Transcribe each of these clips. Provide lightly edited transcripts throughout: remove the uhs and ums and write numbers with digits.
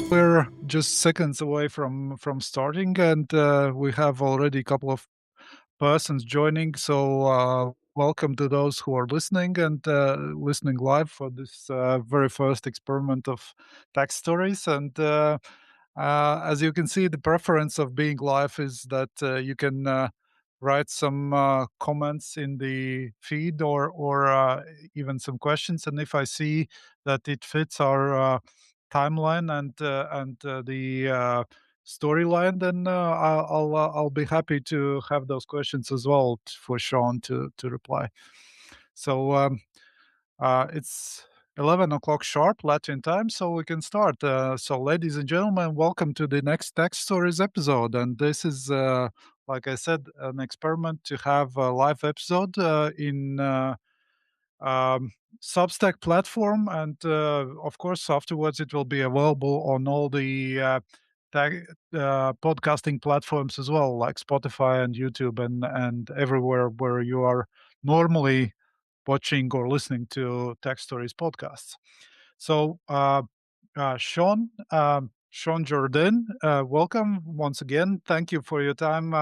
We're just seconds away from starting, and we have already a couple of persons joining. So welcome to those who are listening and listening live for this very first experiment of tax stories. And as you can see, the preference of being live is that you can write some comments in the feed or even some questions. And if I see that it fits our timeline and the storyline, then I'll be happy to have those questions as well for Sean to reply. So it's 11 o'clock sharp Latvian time, so we can start. So, ladies and gentlemen, welcome to the next Text Stories episode. And this is, like I said, an experiment to have a live episode in um, Substack platform, and of course, afterwards it will be available on all the podcasting platforms as well, like Spotify and YouTube and everywhere where you are normally watching or listening to Tech Stories podcasts. So, Shaun Jardine, welcome once again. Thank you for your time,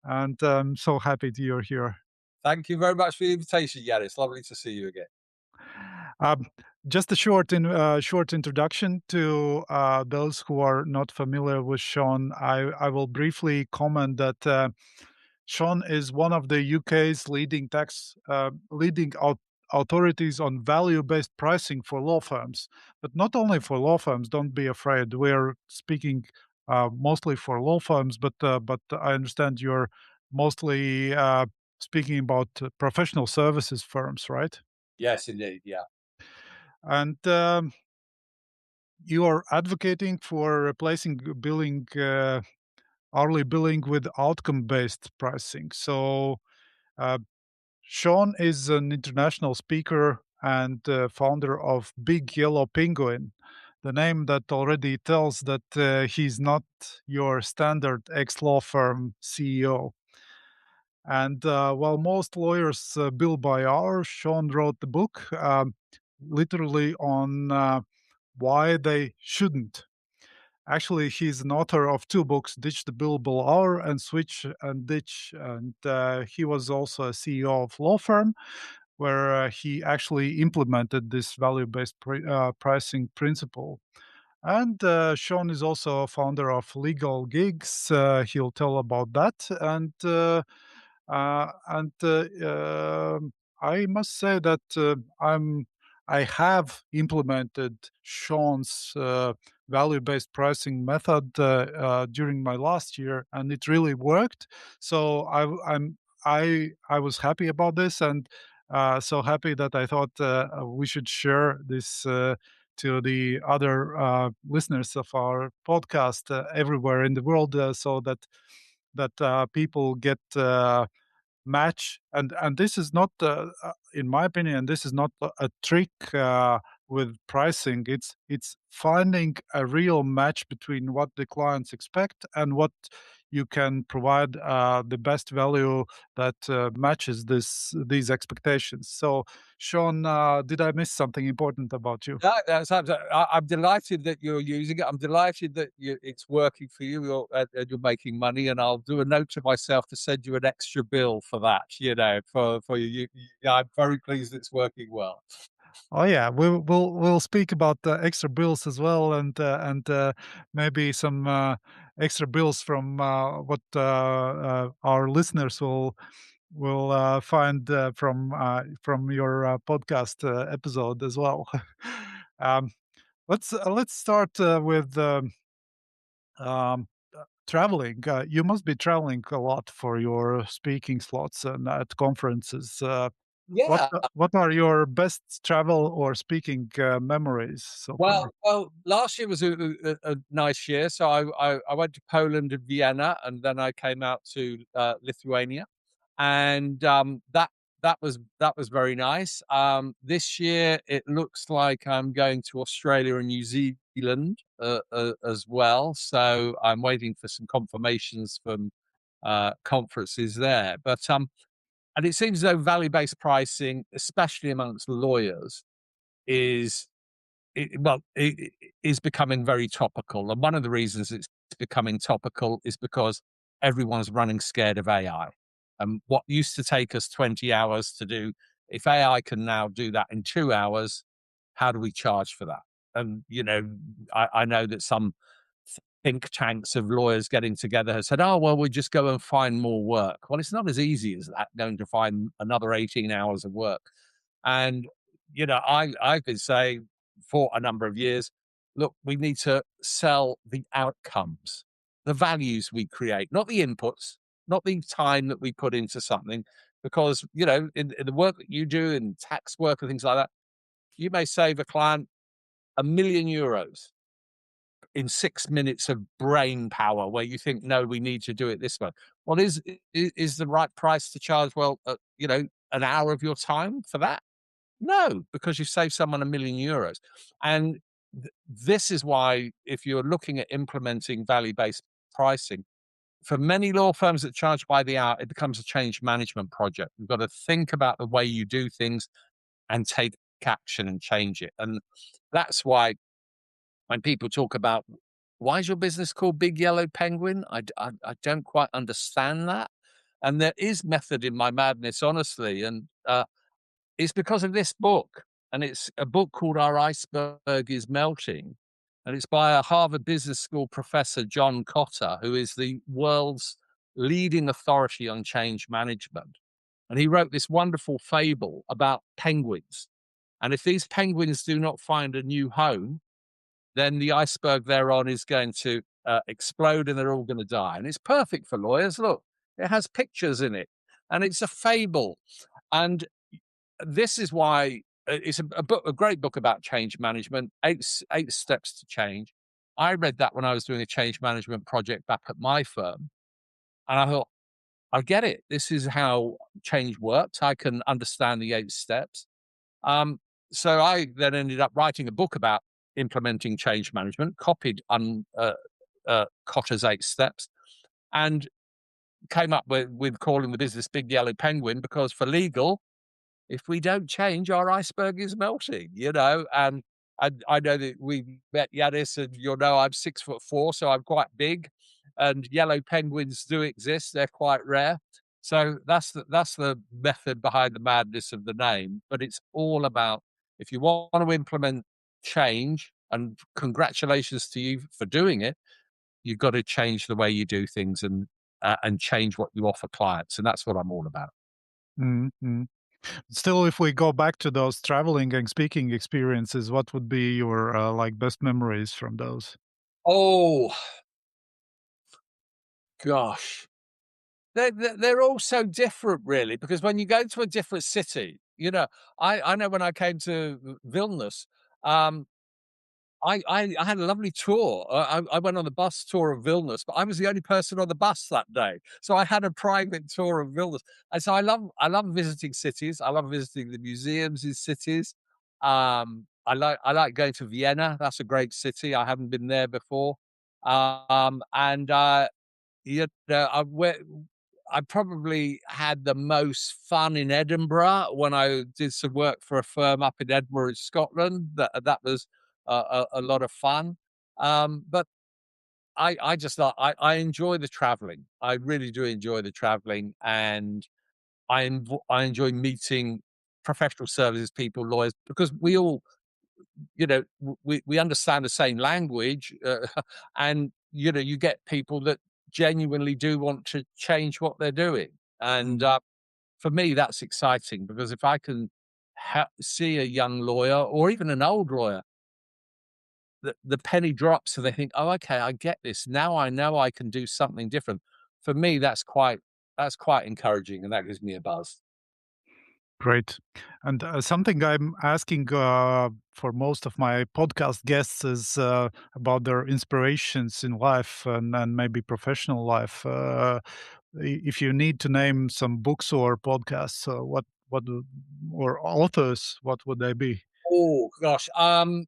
and I'm so happy that you're here. Thank you very much for the invitation, Jan. It's lovely to see you again. Um, just a short introduction to those who are not familiar with Sean. I will briefly comment that Sean is one of the UK's leading authorities on value-based pricing for law firms, but not only for law firms. Don't be afraid. We're speaking mostly for law firms, but I understand you're mostly speaking about professional services firms, right? Yes, indeed. Yeah. And you are advocating for replacing hourly billing with outcome-based pricing. So, uh, Sean is an international speaker and founder of Big Yellow Penguin, the name that already tells that he's not your standard ex-law firm CEO. And while most lawyers bill by hour, Sean wrote the book literally on why they shouldn't. Actually, he's an author of two books, Ditch the Billable Hour and Switch and Ditch. And he was also a CEO of law firm where he actually implemented this value-based pricing principle. And Sean is also a founder of Legal Gigs. He'll tell about that. And I must say that I have implemented Sean's value-based pricing method during my last year, and it really worked. So I was happy about this, and so happy that I thought we should share this to the other listeners of our podcast everywhere in the world, so that people get match. And this is not in my opinion, this is not a trick with pricing. It's finding a real match between what the clients expect and what you can provide the best value that matches these expectations. So, Sean, did I miss something important about you? No, I'm delighted that you're using it. I'm delighted that it's working for you. And you're making money, and I'll do a note to myself to send you an extra bill for that. For you. I'm very pleased it's working well. Oh yeah, we'll speak about extra bills as well, and maybe some extra bills from what our listeners will find from your podcast episode as well. um, let's start with traveling. You must be traveling a lot for your speaking slots and at conferences. Yeah. What are your best travel or speaking memories so far? Well, last year was a nice year. So I went to Poland and Vienna, and then I came out to Lithuania, and that was very nice. This year it looks like I'm going to Australia and New Zealand as well. So I'm waiting for some confirmations from conferences there. But and it seems as though value based pricing, especially amongst lawyers, is it is becoming very topical, and one of the reasons it's becoming topical is because everyone's running scared of AI. And what used to take us 20 hours to do, if AI can now do that in 2 hours, how do we charge for that? And, I know that some think tanks of lawyers getting together have said, "Oh, well, we just go and find more work." Well, it's not as easy as that, going to find another 18 hours of work. And, I've been saying for a number of years, look, we need to sell the outcomes, the values we create, not the inputs, not the time that we put into something. Because, in the work that you do in tax work and things like that, you may save a client €1 million in 6 minutes of brain power where you think, no, we need to do it this way. Well, is the right price to charge? Well, an hour of your time for that? No, because you save someone €1 million. And this is why, if you're looking at implementing value based pricing, for many law firms that charge by the hour, it becomes a change management project. You've got to think about the way you do things and take action and change it. And that's why when people talk about, why is your business called Big Yellow Penguin? I don't quite understand that. And there is method in my madness, honestly. And it's because of this book. And it's a book called Our Iceberg is Melting. And it's by a Harvard Business School professor, John Cotter, who is the world's leading authority on change management. And he wrote this wonderful fable about penguins. And if these penguins do not find a new home, then the iceberg they're on is going to explode and they're all going to die. And it's perfect for lawyers. Look, it has pictures in it and it's a fable. And this is why it's a great book about change management, eight steps to change. I read that when I was doing a change management project back at my firm. And I thought, I get it. This is how change works. I can understand the 8 steps. Um, so I then ended up writing a book about implementing change management, copied Kotter's 8 steps, and came up with calling the business Big Yellow Penguin because for legal, if we don't change, our iceberg is melting. And I know that we met Yanis, and you'll know I'm 6'4", so I'm quite big. And yellow penguins do exist; they're quite rare. So that's the method behind the madness of the name. But it's all about, if you want to implement change, and congratulations to you for doing it, you've got to change the way you do things and change what you offer clients, and that's what I'm all about. Mhm. Still, if we go back to those traveling and speaking experiences, what would be your, like, best memories from those? Oh gosh. They're all so different, really, because when you go to a different city, I know when I came to Vilnius, um, I had a lovely tour. I went on the bus tour of Vilnius, but I was the only person on the bus that day, so I had a private tour of Vilnius. And so I love visiting cities. I love visiting the museums in cities. I like going to Vienna. That's a great city. I haven't been there before. And I probably had the most fun in Edinburgh when I did some work for a firm up in Edinburgh, Scotland. That was a lot of fun. But I just like I enjoy the traveling. I really do enjoy the traveling, and I enjoy meeting professional services people, lawyers, because we all, we understand the same language, and you get people that genuinely do want to change what they're doing. And Mhm. for me, that's exciting, because if I can see a young lawyer or even an old lawyer, the penny drops, so they think, "Oh, okay, I get this now. I know I can do something different." For me, that's quite encouraging, and that gives me a buzz. Great. And something I'm asking for most of my podcast guests is about their inspirations in life and maybe professional life. If you need to name some books or podcasts, or authors, what would they be? Oh gosh, I'm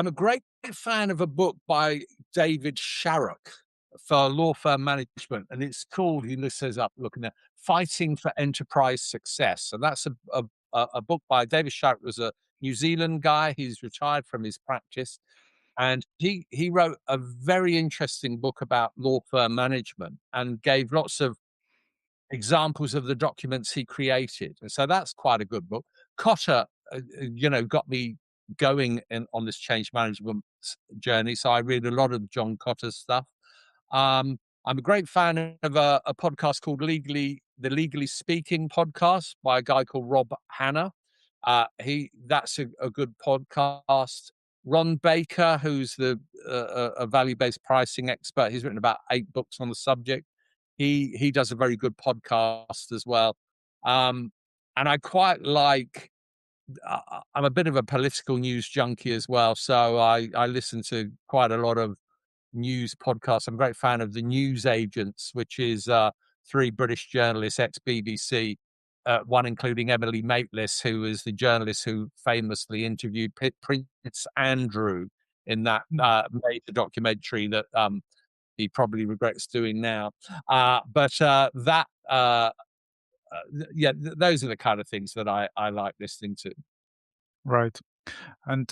a great fan of a book by David Sharrock for law firm management, and it's called, he says up looking at Fighting for Enterprise Success. And that's a book by David Sharrock, was a New Zealand guy. He's retired from his practice, and he wrote a very interesting book about law firm management and gave lots of examples of the documents he created. And so that's quite a good book. Cotter, got me going on this change management journey. So I read a lot of John Cotter's stuff. I'm a great fan of a podcast called the Legally Speaking podcast by a guy called Rob Hanna. That's a good podcast. Ron Baker, who's a value based pricing expert, he's written about 8 books on the subject. He does a very good podcast as well, and I quite like. I'm a bit of a political news junkie as well, so I listen to quite a lot of news podcasts. I'm a great fan of the News Agents, which is 3 British journalists, ex-BBC, one including Emily Maitlis, who is the journalist who famously interviewed Prince Andrew in that Mm. major documentary that he probably regrets doing now. Those are the kind of things that I like listening to. Right. And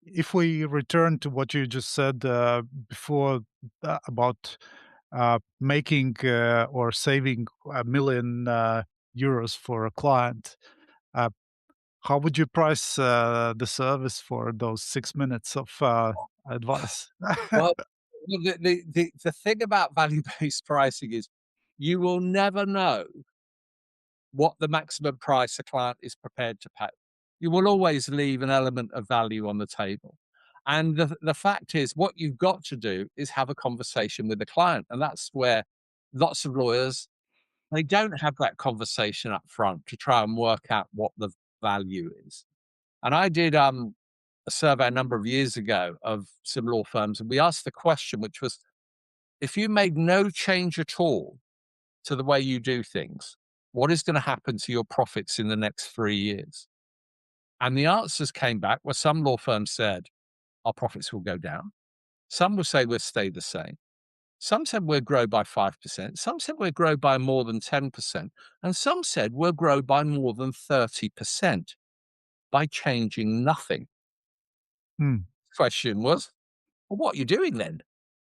if we return to what you just said before about making or saving 1 million euros for a client, uh, how would you price the service for those 6 minutes of advice? Well, the thing about value-based pricing is you will never know what the maximum price a client is prepared to pay. You will always leave an element of value on the table. And the fact is, what you've got to do is have a conversation with the client. And that's where lots of lawyers, they don't have that conversation up front to try and work out what the value is. And I did a survey a number of years ago of some law firms, and we asked the question, which was, if you made no change at all to the way you do things, what is going to happen to your profits in the next 3 years? And the answers came back where some law firms said, our profits will go down. Some will say we'll stay the same. Some said we'll grow by 5%. Some said we'll grow by more than 10%. And some said we'll grow by more than 30% by changing nothing. Hmm. Question was, well, what are you doing then?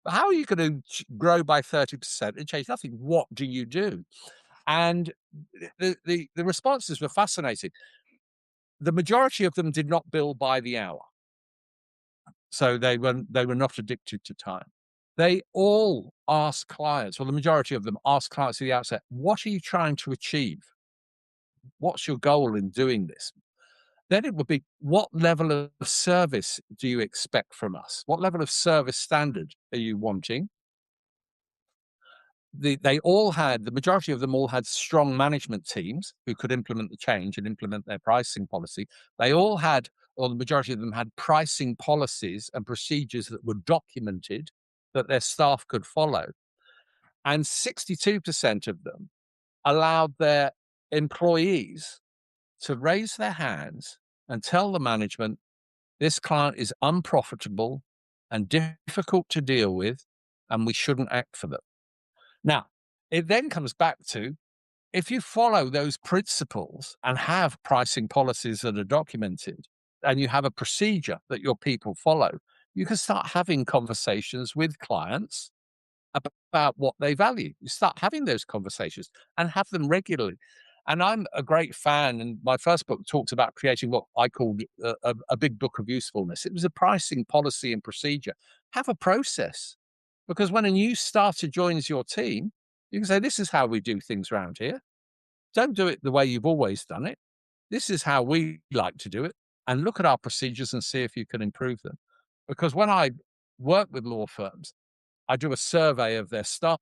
How are you going to grow by 30% and change nothing? What do you do? And the responses were fascinating. The majority of them did not bill by the hour, so they were not addicted to time. They all asked clients, or the majority of them asked clients at the outset, "What are you trying to achieve? What's your goal in doing this?" Then it would be, "What level of service do you expect from us? What level of service standard are you wanting?" The majority of them all had strong management teams who could implement the change and implement their pricing policy. They all had, or the majority of them had, pricing policies and procedures that were documented that their staff could follow. And 62% of them allowed their employees to raise their hands and tell the management, this client is unprofitable and difficult to deal with, and we shouldn't act for them. Now, it then comes back to, if you follow those principles and have pricing policies that are documented and you have a procedure that your people follow, you can start having conversations with clients about what they value. You start having those conversations and have them regularly. And I'm a great fan. And my first book talked about creating what I called a big book of usefulness. It was a pricing policy and procedure. Have a process, because when a new starter joins your team, you can say, this is how we do things around here. Don't do it the way you've always done it. This is how we like to do it. And look at our procedures and see if you can improve them. Because when I work with law firms, I do a survey of their staff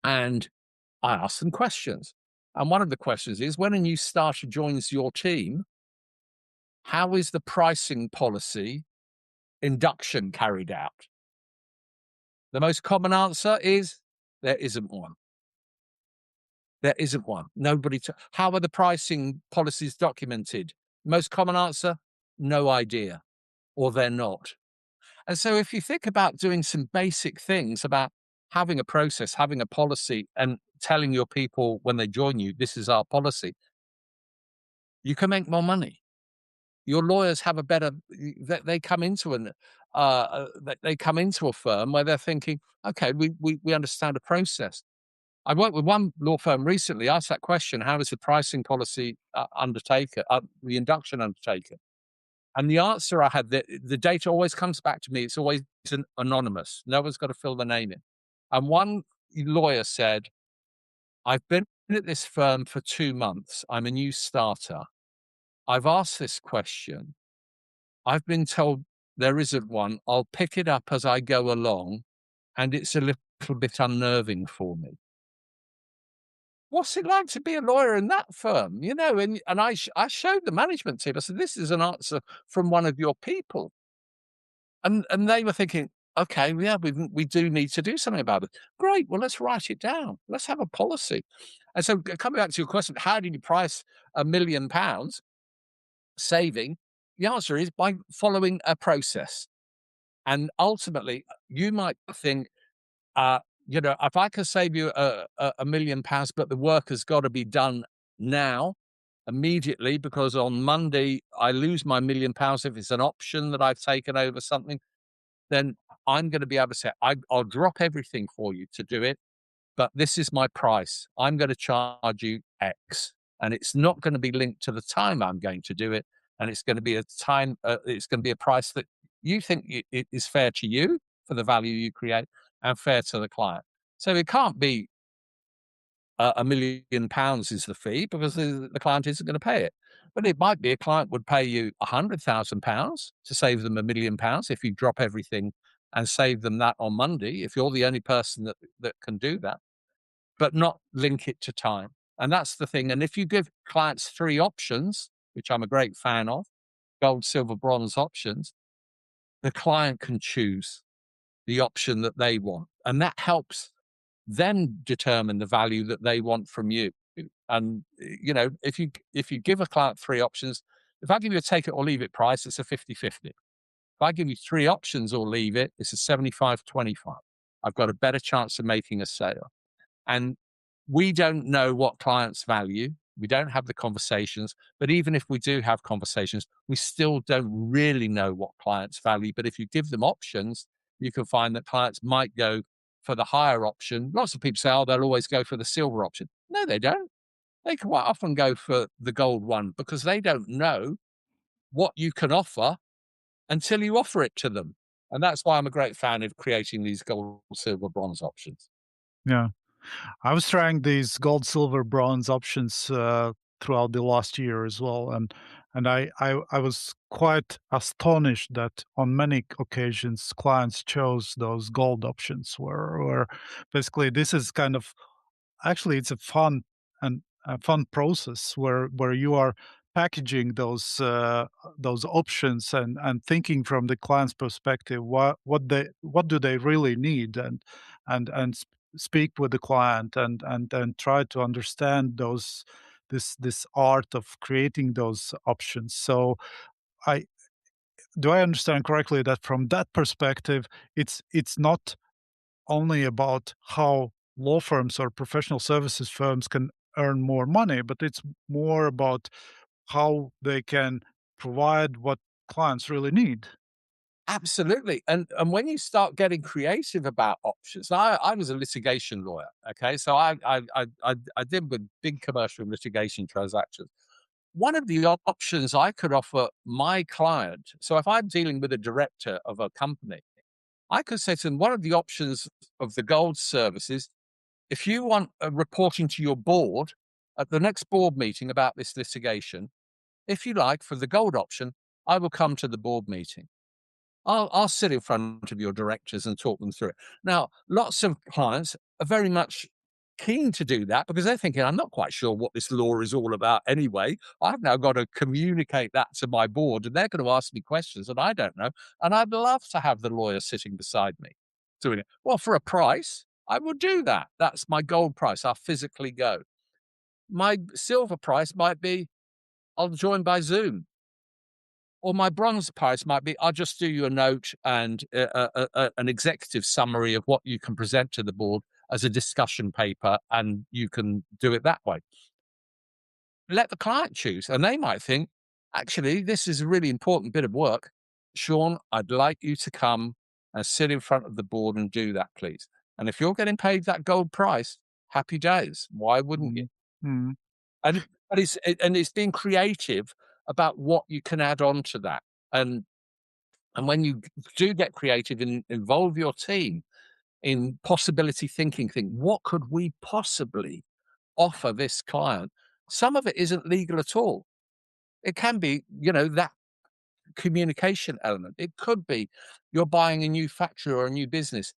and I ask them questions. And one of the questions is, when a new starter joins your team, how is the pricing policy induction carried out? The most common answer is, there isn't one. There isn't one. How are the pricing policies documented? Most common answer, no idea, or they're not. And so if you think about doing some basic things about having a process, having a policy, and telling your people when they join you, this is our policy, you can make more money. your lawyers have a better they come into they come into a firm where they're thinking, okay, we understand the process. I worked with one law firm recently, asked that question, how is the pricing policy undertaken, the induction undertaken? And the answer I had, the data always comes back to me. It's always anonymous. No one's got to fill the name in. And one lawyer said, I've been at this firm for 2 months. I'm a new starter. I've asked this question. I've been told there isn't one. I'll pick it up as I go along, and it's a little bit unnerving for me. What's it like to be a lawyer in that firm? You know, and I showed the management team. I said, "This is an answer from one of your people," and they were thinking, "Okay, yeah, we do need to do something about it." Great. Well, let's write it down. Let's have a policy. And so, coming back to your question, how do you price £1 million saving? The answer is by following a process. And ultimately, you might think, if I can save you £1 million, but the work has got to be done now, immediately, because on Monday I lose my £1 million. If it's an option that I've taken over something, then I'm going to be able to say, I'll drop everything for you to do it, but this is my price. I'm going to charge you X, and it's not going to be linked to the time I'm going to do it, and it's going to be a time. It's going to be a price that you think it is fair to you for the value you create and fair to the client. So it can't be £1 million is the fee because the client isn't going to pay it. But it might be a client would pay you £100,000 to save them £1 million if you drop everything and save them that on Monday. If you're the only person that can do that, but not link it to time. And that's the thing. And if you give clients 3 options, which I'm a great fan of, gold, silver, bronze options, the client can choose the option that they want. And that helps them determine the value that they want from you. And if you give a client 3 options, if I give you a take it or leave it price, it's a 50-50. If I give you 3 options or leave it, it's a 75-25. I've got a better chance of making a sale. And we don't know what clients value. We don't have the conversations. But even if we do have conversations, we still don't really know what clients value. But if you give them options, you can find that clients might go for the higher option. Lots of people say, oh, they'll always go for the silver option. No, they don't. They quite often go for the gold one because they don't know what you can offer until you offer it to them. And that's why I'm a great fan of creating these gold, silver, bronze options. Yeah. I was trying these gold, silver, bronze options throughout the last year as well, and I was quite astonished that on many occasions clients chose those gold options, where basically this is kind of actually it's a fun and a fun process where you are packaging those options and thinking from the client's perspective what do they really need and speak with the client and try to understand this art of creating those options. So I do I understand correctly that from that perspective it's not only about how law firms or professional services firms can earn more money, but it's more about how they can provide what clients really need. Absolutely, and when you start getting creative about options, I was a litigation lawyer, okay, so I did with big commercial litigation transactions. One of the options I could offer my client, so if I'm dealing with a director of a company, I could say to them, one of the options of the gold services, if you want a reporting to your board at the next board meeting about this litigation, if you like, for the gold option, I will come to the board meeting. I'll sit in front of your directors and talk them through it. Now, lots of clients are very much keen to do that because they're thinking, I'm not quite sure what this law is all about anyway. I've now got to communicate that to my board and they're going to ask me questions and I don't know. And I'd love to have the lawyer sitting beside me doing it. Well, for a price, I will do that. That's my gold price. I'll physically go. My silver price might be I'll join by Zoom. Or my bronze price might be, I'll just do you a note and an executive summary of what you can present to the board as a discussion paper, and you can do it that way. Let the client choose, and they might think, actually, this is a really important bit of work. Sean, I'd like you to come and sit in front of the board and do that, please. And if you're getting paid that gold price, happy days. Why wouldn't you? Mhm. Mhm. And it's being creative about what you can add on to that. And and when you do get creative and involve your team in possibility thinking, think what could we possibly offer this client? Some of it isn't legal at all. It can be, that communication element. It could be you're buying a new factory or a new business.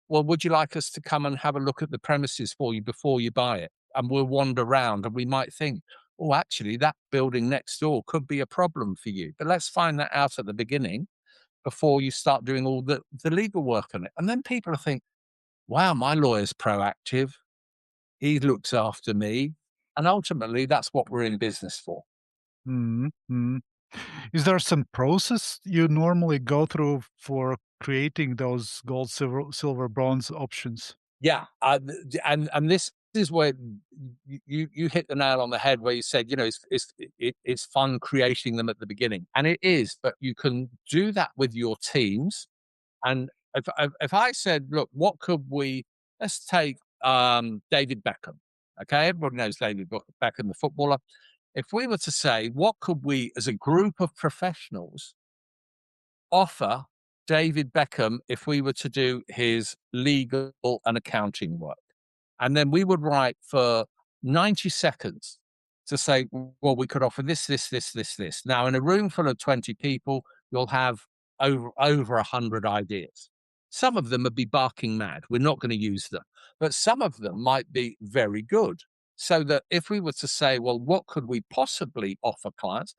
Well, would you like us to come and have a look at the premises for you before you buy it? And we'll wander around and we might think, oh, actually, that building next door could be a problem for you. But let's find that out at the beginning before you start doing all the legal work on it. And then people will think, wow, my lawyer's proactive. He looks after me. And ultimately, that's what we're in business for. Mhm. Mhm. Is there some process you normally go through for creating those gold, silver, bronze options? Yeah, and this is where you hit the nail on the head where you said, it's fun creating them at the beginning, and it is, but you can do that with your teams. And if I said, look, what could we? Let's take David Beckham. Okay, everybody knows David Beckham, the footballer. If we were to say, what could we, as a group of professionals, offer David Beckham if we were to do his legal and accounting work? And then we would write for 90 seconds to say, well, we could offer this, this, this, this, this. Now, in a room full of 20 people, you'll have over 100 ideas. Some of them would be barking mad. We're not going to use them. But some of them might be very good. So that if we were to say, well, what could we possibly offer clients?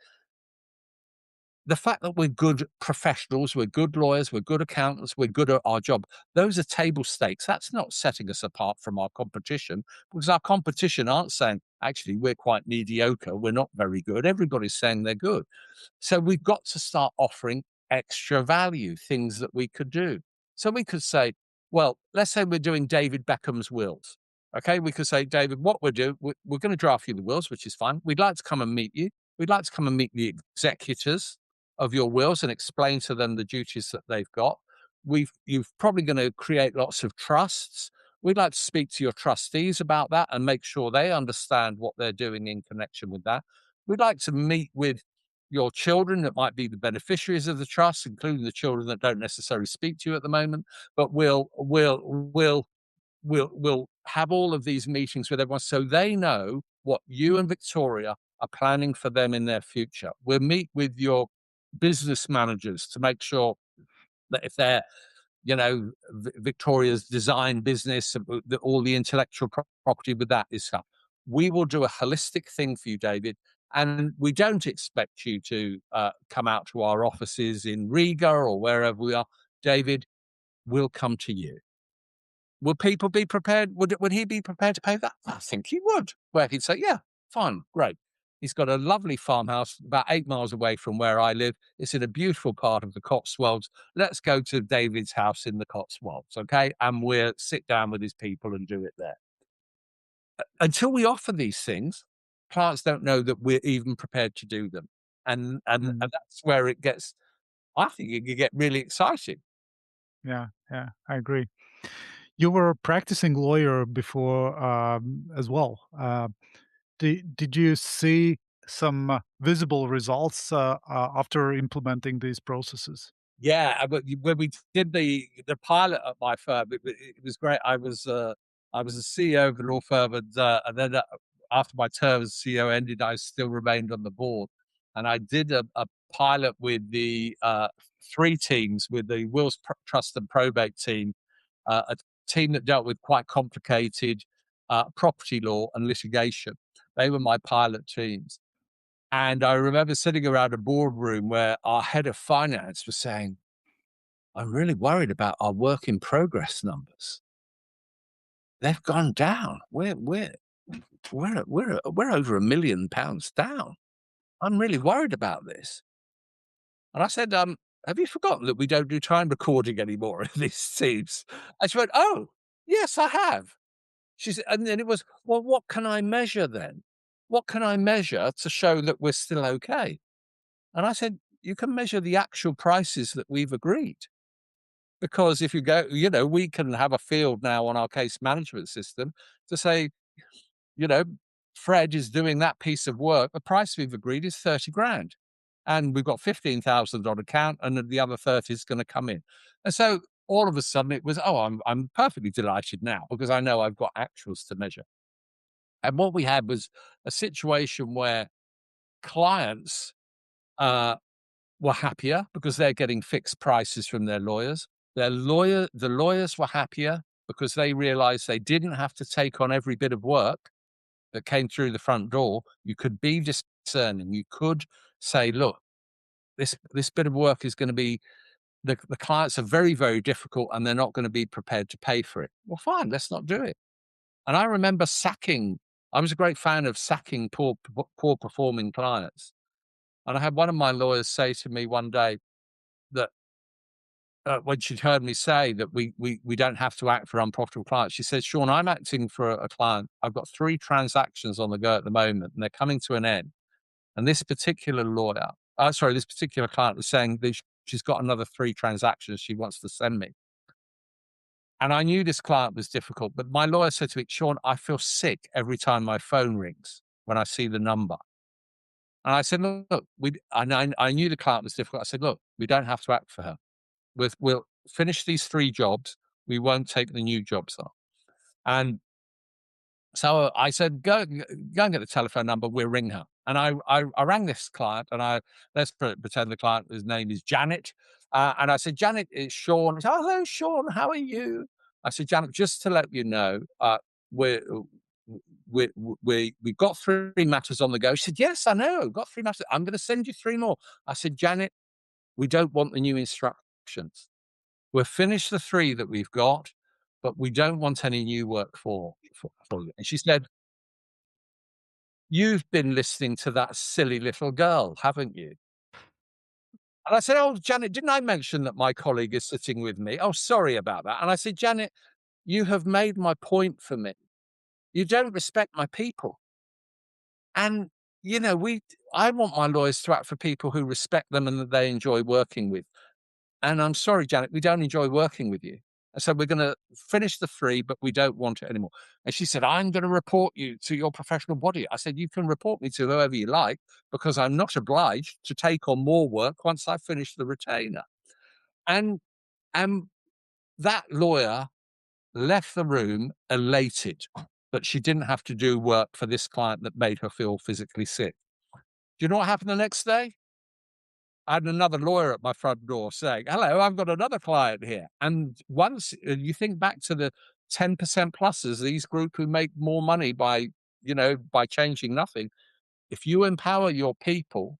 The fact that we're good professionals, we're good lawyers, we're good accountants, we're good at our job, those are table stakes. That's not setting us apart from our competition because our competition aren't saying, actually, we're quite mediocre, we're not very good. Everybody's saying they're good. So we've got to start offering extra value, things that we could do. So we could say, well, let's say we're doing David Beckham's wills. Okay, we could say, David, what we're doing, we're going to draft you the wills, which is fine. We'd like to come and meet you. We'd like to come and meet the executors of your wills and explain to them the duties that they've got. You've probably going to create lots of trusts. We'd like to speak to your trustees about that and make sure they understand what they're doing in connection with that. We'd like to meet with your children that might be the beneficiaries of the trust, including the children that don't necessarily speak to you at the moment. But we'll have all of these meetings with everyone so they know what you and Victoria are planning for them in their future. We'll meet with your business managers to make sure that if they're, Victoria's design business, all the intellectual property with that is stuff. We will do a holistic thing for you, David. And we don't expect you to come out to our offices in Riga or wherever we are. David, we'll come to you. Would people be prepared? Would he be prepared to pay that? I think he would. Where he'd say, "Yeah, fine, great." He's got a lovely farmhouse about 8 miles away from where I live. It's in a beautiful part of the Cotswolds. Let's go to David's house in the Cotswolds, okay? And we'll sit down with his people and do it there. Until we offer these things, clients don't know that we're even prepared to do them, and Mhm. that's where it gets. I think it can get really exciting. Yeah, yeah, I agree. You were a practicing lawyer before, as well. Did you see some, visible results, after implementing these processes? Yeah, but when we did the pilot at my firm, it was great. I was a CEO of the law firm, and then after my term as CEO ended, I still remained on the board, and I did a pilot with the three teams with the wills trust and probate team, a team that dealt with quite complicated property law and litigation. They were my pilot teams. And I remember sitting around a boardroom where our head of finance was saying, I'm really worried about our work in progress numbers. They've gone down. We're over £1 million down. I'm really worried about this. And I said, have you forgotten that we don't do time recording anymore in these teams? And she went, oh, yes, I have. She said, and then it was, well, what can I measure then? What can I measure to show that we're still okay? And I said, "You can measure the actual prices that we've agreed." Because if you go, we can have a field now on our case management system to say, you know, Fred is doing that piece of work. The price we've agreed is 30 grand. And we've got 15,000 on account, and then the other 30 is going to come in. And so all of a sudden it was, oh, I'm perfectly delighted now because I know I've got actuals to measure. And what we had was a situation where clients uh, were happier because they're getting fixed prices from their lawyers. The lawyers were happier because they realized they didn't have to take on every bit of work that came through the front door. You could be discerning. You could say, look, this bit of work is going to be the clients are very, very difficult and they're not going to be prepared to pay for it. Well, fine, let's not do it. And I remember sacking, I was a great fan of sacking poor performing clients. And I had one of my lawyers say to me one day that when she'd heard me say that we don't have to act for unprofitable clients, she said, Sean, I'm acting for a client. I've got 3 transactions on the go at the moment and they're coming to an end. And this particular this particular client was saying that she's got another 3 transactions she wants to send me. And I knew this client was difficult, but my lawyer said to me, Sean, I feel sick every time my phone rings when I see the number. And I said, look, I knew the client was difficult. I said, look, we don't have to act for her. We'll finish these 3 jobs. We won't take the new jobs on. And so I said, go and get the telephone number. We'll ring her. And I rang this client, and let's pretend the client, his name is Janet. And I said, Janet, it's Sean. He said, oh, hello, Sean. How are you? I said, Janet, just to let you know, we're we've got 3 matters on the go. She said, yes, I know. I've got 3 matters. I'm going to send you 3 more. I said, Janet, we don't want the new instructions. We'll finish the 3 that we've got, but we don't want any new work for you. And she said, you've been listening to that silly little girl, haven't you? And I said, oh, Janet, didn't I mention that my colleague is sitting with me? Oh, sorry about that. And I said, Janet, you have made my point for me. You don't respect my people. And, I want my lawyers to act for people who respect them and that they enjoy working with. And I'm sorry, Janet, we don't enjoy working with you. And so we're going to finish the 3, but we don't want it anymore. And she said, I'm going to report you to your professional body. I said, you can report me to whoever you like, because I'm not obliged to take on more work once I finish the retainer. And and that lawyer left the room elated that she didn't have to do work for this client that made her feel physically sick. Do you know what happened the next day? I had another lawyer at my front door saying, hello, I've got another client here. And once you think back to the 10% pluses, these group who make more money by changing nothing. If you empower your people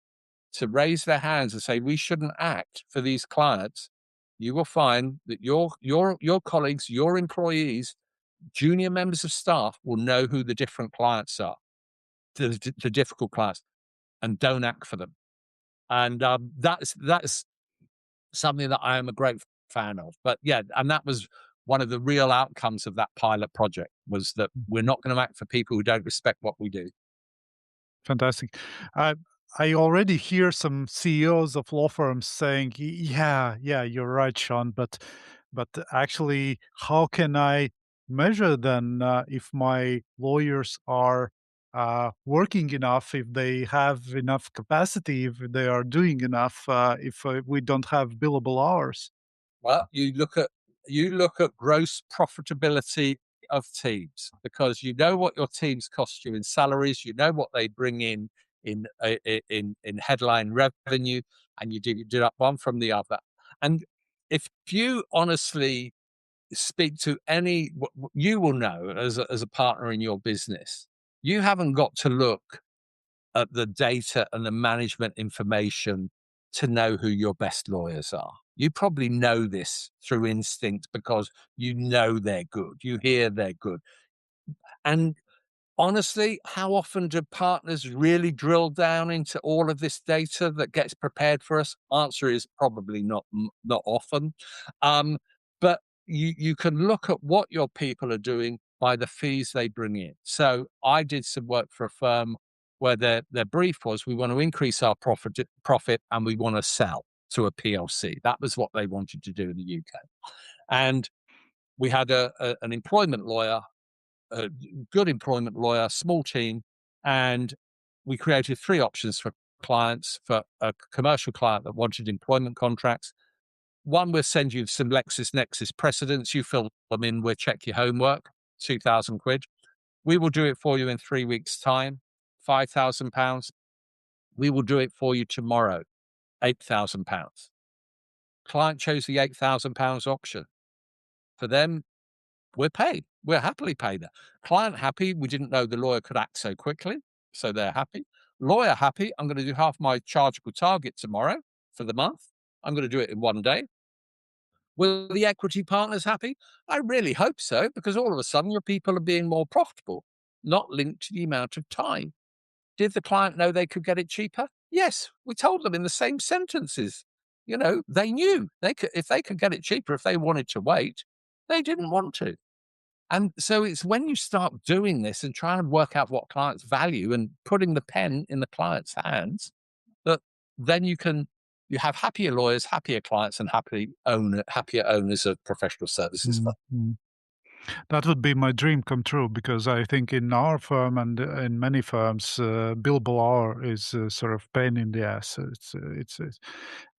to raise their hands and say, we shouldn't act for these clients, you will find that your colleagues, your employees, junior members of staff will know who the different clients are, the difficult clients, and don't act for them. And that's something that I am a great fan of. But yeah, and that was one of the real outcomes of that pilot project, was that we're not going to act for people who don't respect what we do. Fantastic. I I already hear some CEOs of law firms saying, Yeah, yeah, you're right, Sean, but actually, how can I measure then if my lawyers are working enough, if they have enough capacity, if they are doing enough, if we don't have billable hours?" Well, you look at gross profitability of teams, because you know what your teams cost you in salaries, you know what they bring in headline revenue, and you deduct one from the other. And if you honestly speak to any, you will know as a partner in your business, you haven't got to look at the data and the management information to know who your best lawyers are. You probably know this through instinct because you know they're good. You hear they're good. And honestly, how often do partners really drill down into all of this data that gets prepared for us? Answer is probably not often. Um, but you can look at what your people are doing by the fees they bring in. So I did some work for a firm where their brief was, we want to increase our profit and we want to sell to a PLC. That was what they wanted to do in the UK. And we had an employment lawyer, a good employment lawyer, small team, and we created three options for clients. For a commercial client that wanted employment contracts, one, we'll send you some LexisNexis precedents. You fill them in, we'll check your homework, 2,000 quid. We will do it for you in 3 weeks' time, £5,000. We will do it for you tomorrow, £8,000. Client chose the £8,000 option. For them, we're paid. We're happily paid that. Client happy. We didn't know the lawyer could act so quickly, so they're happy. Lawyer happy. I'm going to do half my chargeable target tomorrow for the month. I'm going to do it in one day. Were the equity partners happy? I really hope so, because all of a sudden your people are being more profitable, not linked to the amount of time. Did the client know they could get it cheaper? Yes, we told them in the same sentences. They knew they could, if they could get it cheaper, if they wanted to wait, they didn't want to. And so it's when you start doing this and trying to work out what clients value and putting the pen in the client's hands, that then you have happier lawyers, happier clients, and happier owners of professional services. Mm, mm. That would be my dream come true because I think in our firm and in many firms, billable hour is sort of pain in the ass.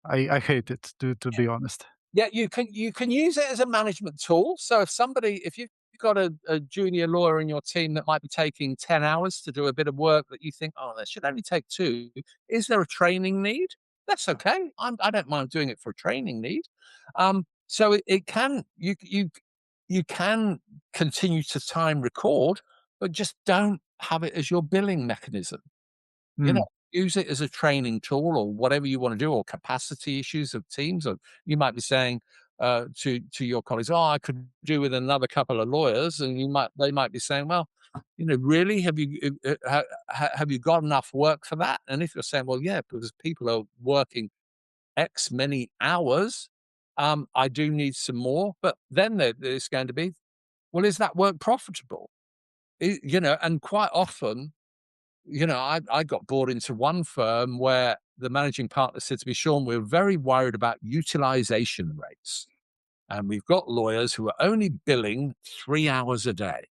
I hate it to be honest. Yeah, you can use it as a management tool. So if you've got a junior lawyer in your team that might be taking 10 hours to do a bit of work that you think, oh, that should only take two. Is there a training need? That's okay. I don't mind doing it for a training need. So it can you can continue to time record, but just don't have it as your billing mechanism. You know, Mm. use it as a training tool or whatever you want to do, or capacity issues of teams. Or you might be saying to your colleagues, "Oh, I could do with another couple of lawyers," and they might be saying, "Well, really, have you got enough work for that?" And if you're saying, "Well, yeah, because people are working X many hours, I do need some more," but then there's going to be, well, is that work profitable? And quite often I got brought into one firm where the managing partner said to me, Sean, we're very worried about utilization rates. And we've got lawyers who are only billing 3 hours a day.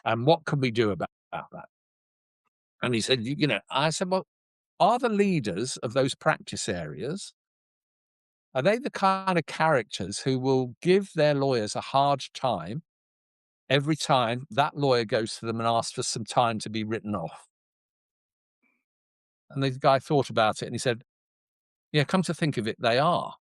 And what can we do about that? And he said, I said, well, are the leaders of those practice areas, are they the kind of characters who will give their lawyers a hard time every time that lawyer goes to them and asks for some time to be written off? And the guy thought about it and he said, yeah, come to think of it, they are.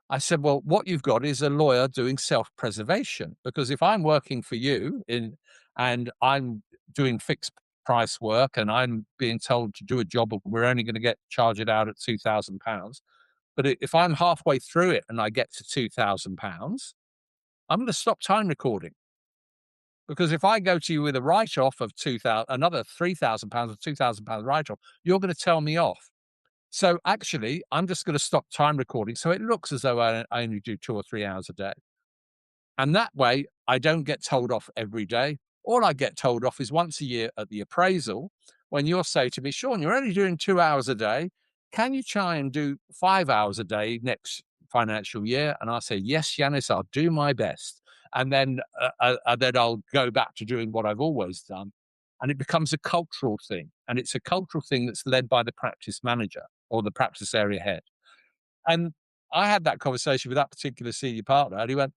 I said, well, what you've got is a lawyer doing self-preservation, because if I'm working for you and I'm doing fixed price work and I'm being told to do a job, we're only going to charge it out at £2,000. But if I'm halfway through it and I get to £2,000, I'm going to stop time recording, because if I go to you with a write-off of another £3,000 or £2,000 write-off, you're going to tell me off. So actually, I'm just going to stop time recording, so it looks as though I only do 2 or 3 hours a day. And that way, I don't get told off every day. All I get told off is once a year at the appraisal, when you'll say to me, Sean, you're only doing 2 hours a day. Can you try and do 5 hours a day next financial year? And I say, yes, Yanis, I'll do my best. And then I'll go back to doing what I've always done. And it becomes a cultural thing. And it's a cultural thing that's led by the practice manager or the practice area head. And I had that conversation with that particular senior partner, and he went,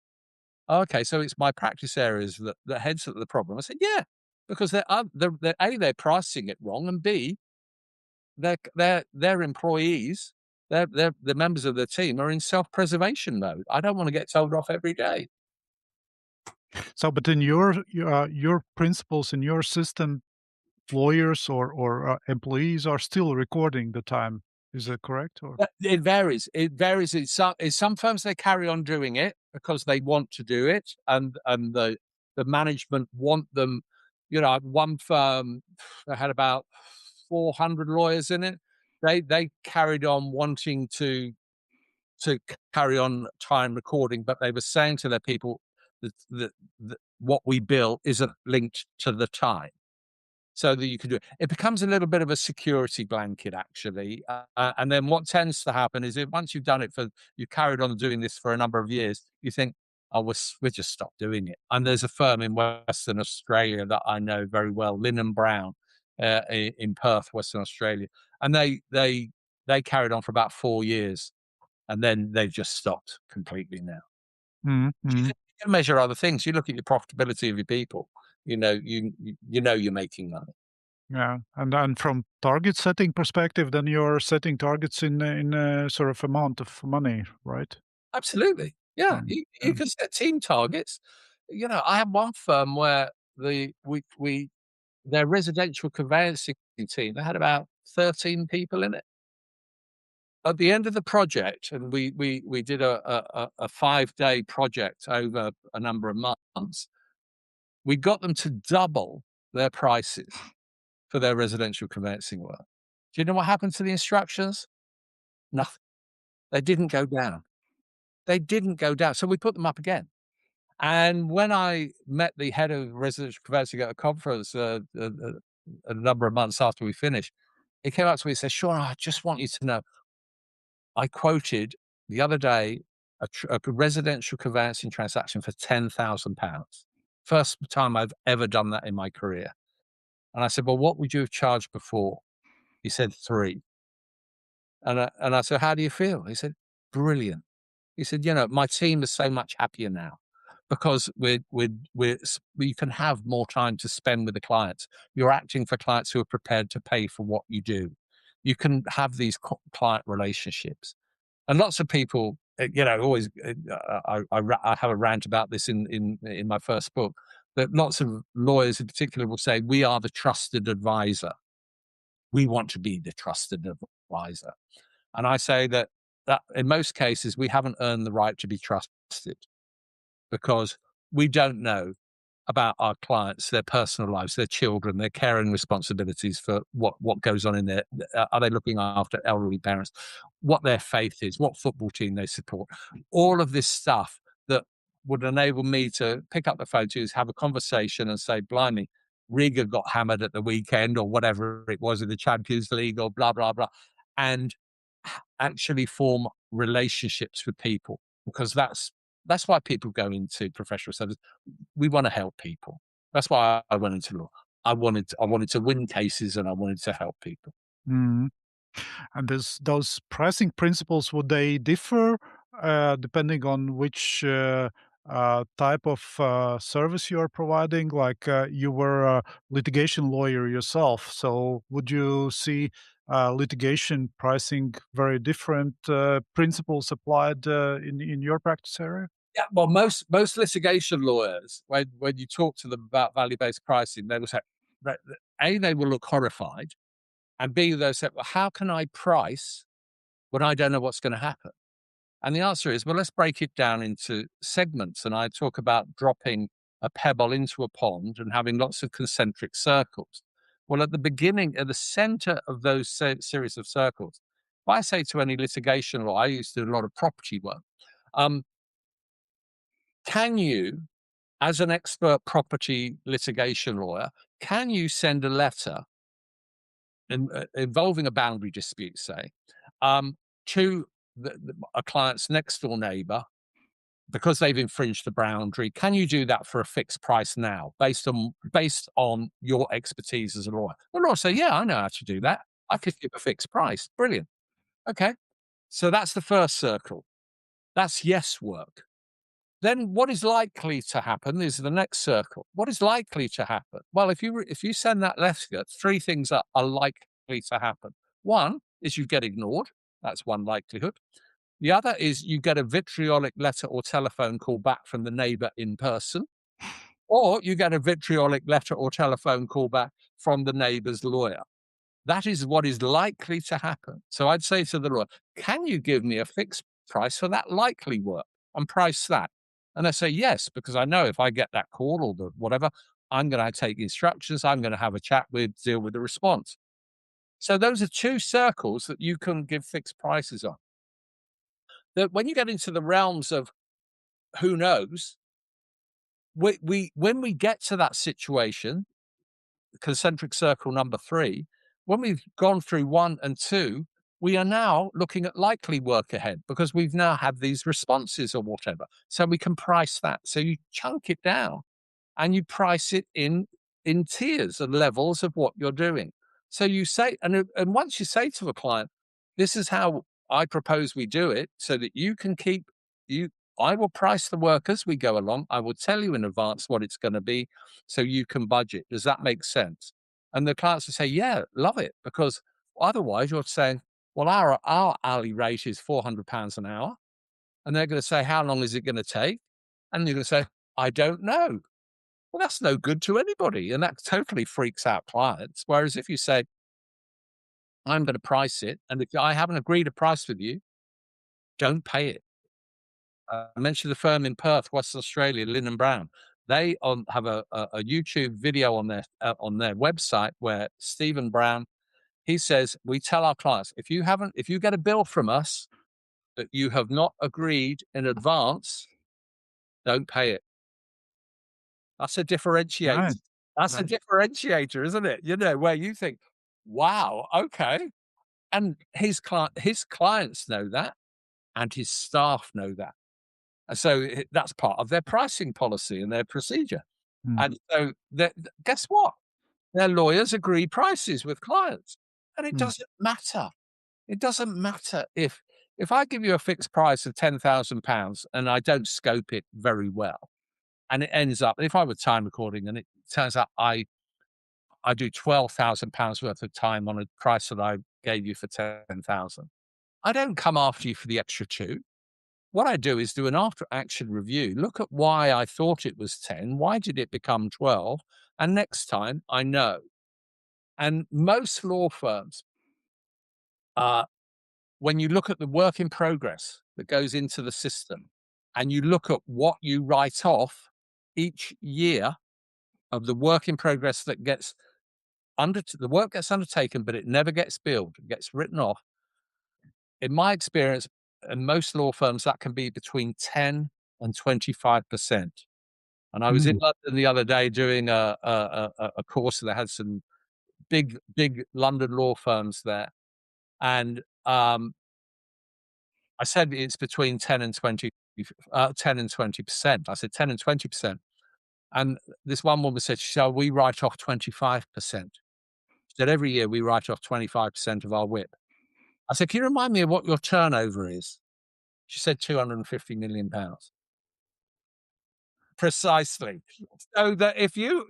oh, okay, so it's my practice areas that heads at the problem. I said, yeah, because they're pricing it wrong, and B, their employees, the members of the team are in self-preservation mode. I don't want to get told off every day. So, but in your principles in your system, lawyers or employees are still recording the time. Is that correct? Or It varies. It varies. In some firms, they carry on doing it because they want to do it, and the management want them. One firm that had about 400 lawyers in it. They carried on wanting to carry on time recording, but they were saying to their people that what we bill isn't linked to the time. so that you can do it. It becomes a little bit of a security blanket, actually. And then what tends to happen is that once you've done it for, you carried on doing this for a number of years, you think, oh, we'll just stop doing it. And there's a firm in Western Australia that I know very well, Lynn and Brown, in Perth, Western Australia, and they carried on for about 4 years, and then they've just stopped completely now. Mhm, You mhm. can measure other things. You look at your profitability of your people. You know you're making money. Yeah, and then from target setting perspective, then you're setting targets in a sort of amount of money, right? Absolutely. Yeah, Um, you yeah. can set team targets. I had one firm where we their residential conveyancing team, they had about 13 people in it. At the end of the project, and we did a 5-day project over a number of months, we got them to double their prices for their residential conveyancing work. Do you know what happened to the instructions? Nothing. They didn't go down. They didn't go down. So we put them up again. And when I met the head of residential conveyancing at a conference a number of months after we finished, he came up to me and said, "Sean, I just want you to know, I quoted the other day a residential conveyancing transaction for £10,000. First time I've ever done that in my career." And I said, "Well, what would you have charged before?" He said, "3." And I said, "How do you feel?" He said, "Brilliant." He said, "My team is so much happier now because we can have more time to spend with the clients. You're acting for clients who are prepared to pay for what you do. You can have these client relationships." And lots of people, always, I have a rant about this in my first book, that lots of lawyers in particular will say, "We are the trusted advisor. We want to be the trusted advisor." And I say that in most cases, we haven't earned the right to be trusted because we don't know about our clients, their personal lives, their children, their caring responsibilities for what goes on in there. Are they looking after elderly parents? What their faith is, what football team they support, all of this stuff that would enable me to pick up the phone to have a conversation and say, "Blimey, Riga got hammered at the weekend," or whatever it was in the Champions League, or blah blah blah, and actually form relationships with people, because that's why people go into professional service. We want to help people. That's why I went into law. I wanted to win cases, and I wanted to help people. Mhm. And those pricing principles, would they differ depending on which type of service you are providing? Like you were a litigation lawyer yourself, so would you see litigation pricing very different principles applied in your practice area? Yeah, well, most litigation lawyers, when you talk to them about value based pricing, they will say that A, they will look horrified, and B, they'll say, "Well, how can I price when I don't know what's going to happen?" And the answer is, well, let's break it down into segments. And I talk about dropping a pebble into a pond and having lots of concentric circles. Well, at the beginning, at the center of those series of circles, if I say to any litigation law, I used to do a lot of property work. Um, can you, as an expert property litigation lawyer, can you send a letter involving a boundary dispute, say, um, to a client's next door neighbor because they've infringed the boundary? Can you do that for a fixed price now, based on your expertise as a lawyer? The lawyer say, "Yeah, I know how to do that. I could give a fixed price." Brilliant. Okay, so that's the first circle. That's yes work. Then what is likely to happen is the next circle. What is likely to happen? Well, if you send that letter, three things are likely to happen. One is you get ignored. That's one likelihood. The other is you get a vitriolic letter or telephone call back from the neighbor in person, or you get a vitriolic letter or telephone call back from the neighbor's lawyer. That is what is likely to happen. So I'd say to the lawyer, "Can you give me a fixed price for that likely work and price that?" And they say, "Yes, because I know if I get that call or the whatever, I'm going to take instructions, I'm going to have a chat with, deal with the response." So those are two circles that you can give fixed prices on. That when you get into the realms of who knows, we when we get to that situation, concentric circle number 3, when we've gone through 1 and 2, we are now looking at likely work ahead because we've now had these responses or whatever. So we can price that. So you chunk it down and you price it in tiers and levels of what you're doing. So you say, and once you say to a client, this is how I propose we do it so that you can keep you I will price the work as we go along. I will tell you in advance what it's going to be so you can budget. Does that make sense? And the clients will say, yeah, love it. Because otherwise you're saying, well, our hourly rate is £400 an hour. And they're going to say, how long is it going to take? And you're going to say, I don't know. Well, that's no good to anybody. And that totally freaks out clients. Whereas if you say, I'm going to price it, and if I haven't agreed a price with you, don't pay it. I mentioned the firm in Perth, Western Australia, Lynn and Brown. They have a YouTube video on their website where Stephen Brown, he says, we tell our clients, if you get a bill from us that you have not agreed in advance, don't pay it. That's a differentiator. Right. That's a Right. differentiator, isn't it? Where you think, wow, okay. And his clients know that, and his staff know that. And so that's part of their pricing policy and their procedure. Mm, And so guess what? Their lawyers agree prices with clients. And it mm, doesn't matter. It doesn't matter if I give you a fixed price of £10,000 and I don't scope it very well, and it ends up, if I were time recording and it turns out I do £12,000 worth of time on a price that I gave you for 10,000. I don't come after you for the extra two. What I do is do an after action review, look at why I thought it was 10, why did it become 12? And next time I know. And most law firms, uh, when you look at the work in progress that goes into the system and you look at what you write off each year of the work in progress that gets the work gets undertaken, but it never gets billed, it gets written off. In my experience, in most law firms, that can be between 10 and 25%. And I was in mm. London the other day doing a course that had some big London law firms there. And I said it's between 10 and 20%. I said 10 and 20%. And this one woman said, shall we write off 25%? She said, every year we write off 25% of our WIP. I said, can you remind me of what your turnover is? She said £250 million. Precisely. So that if you're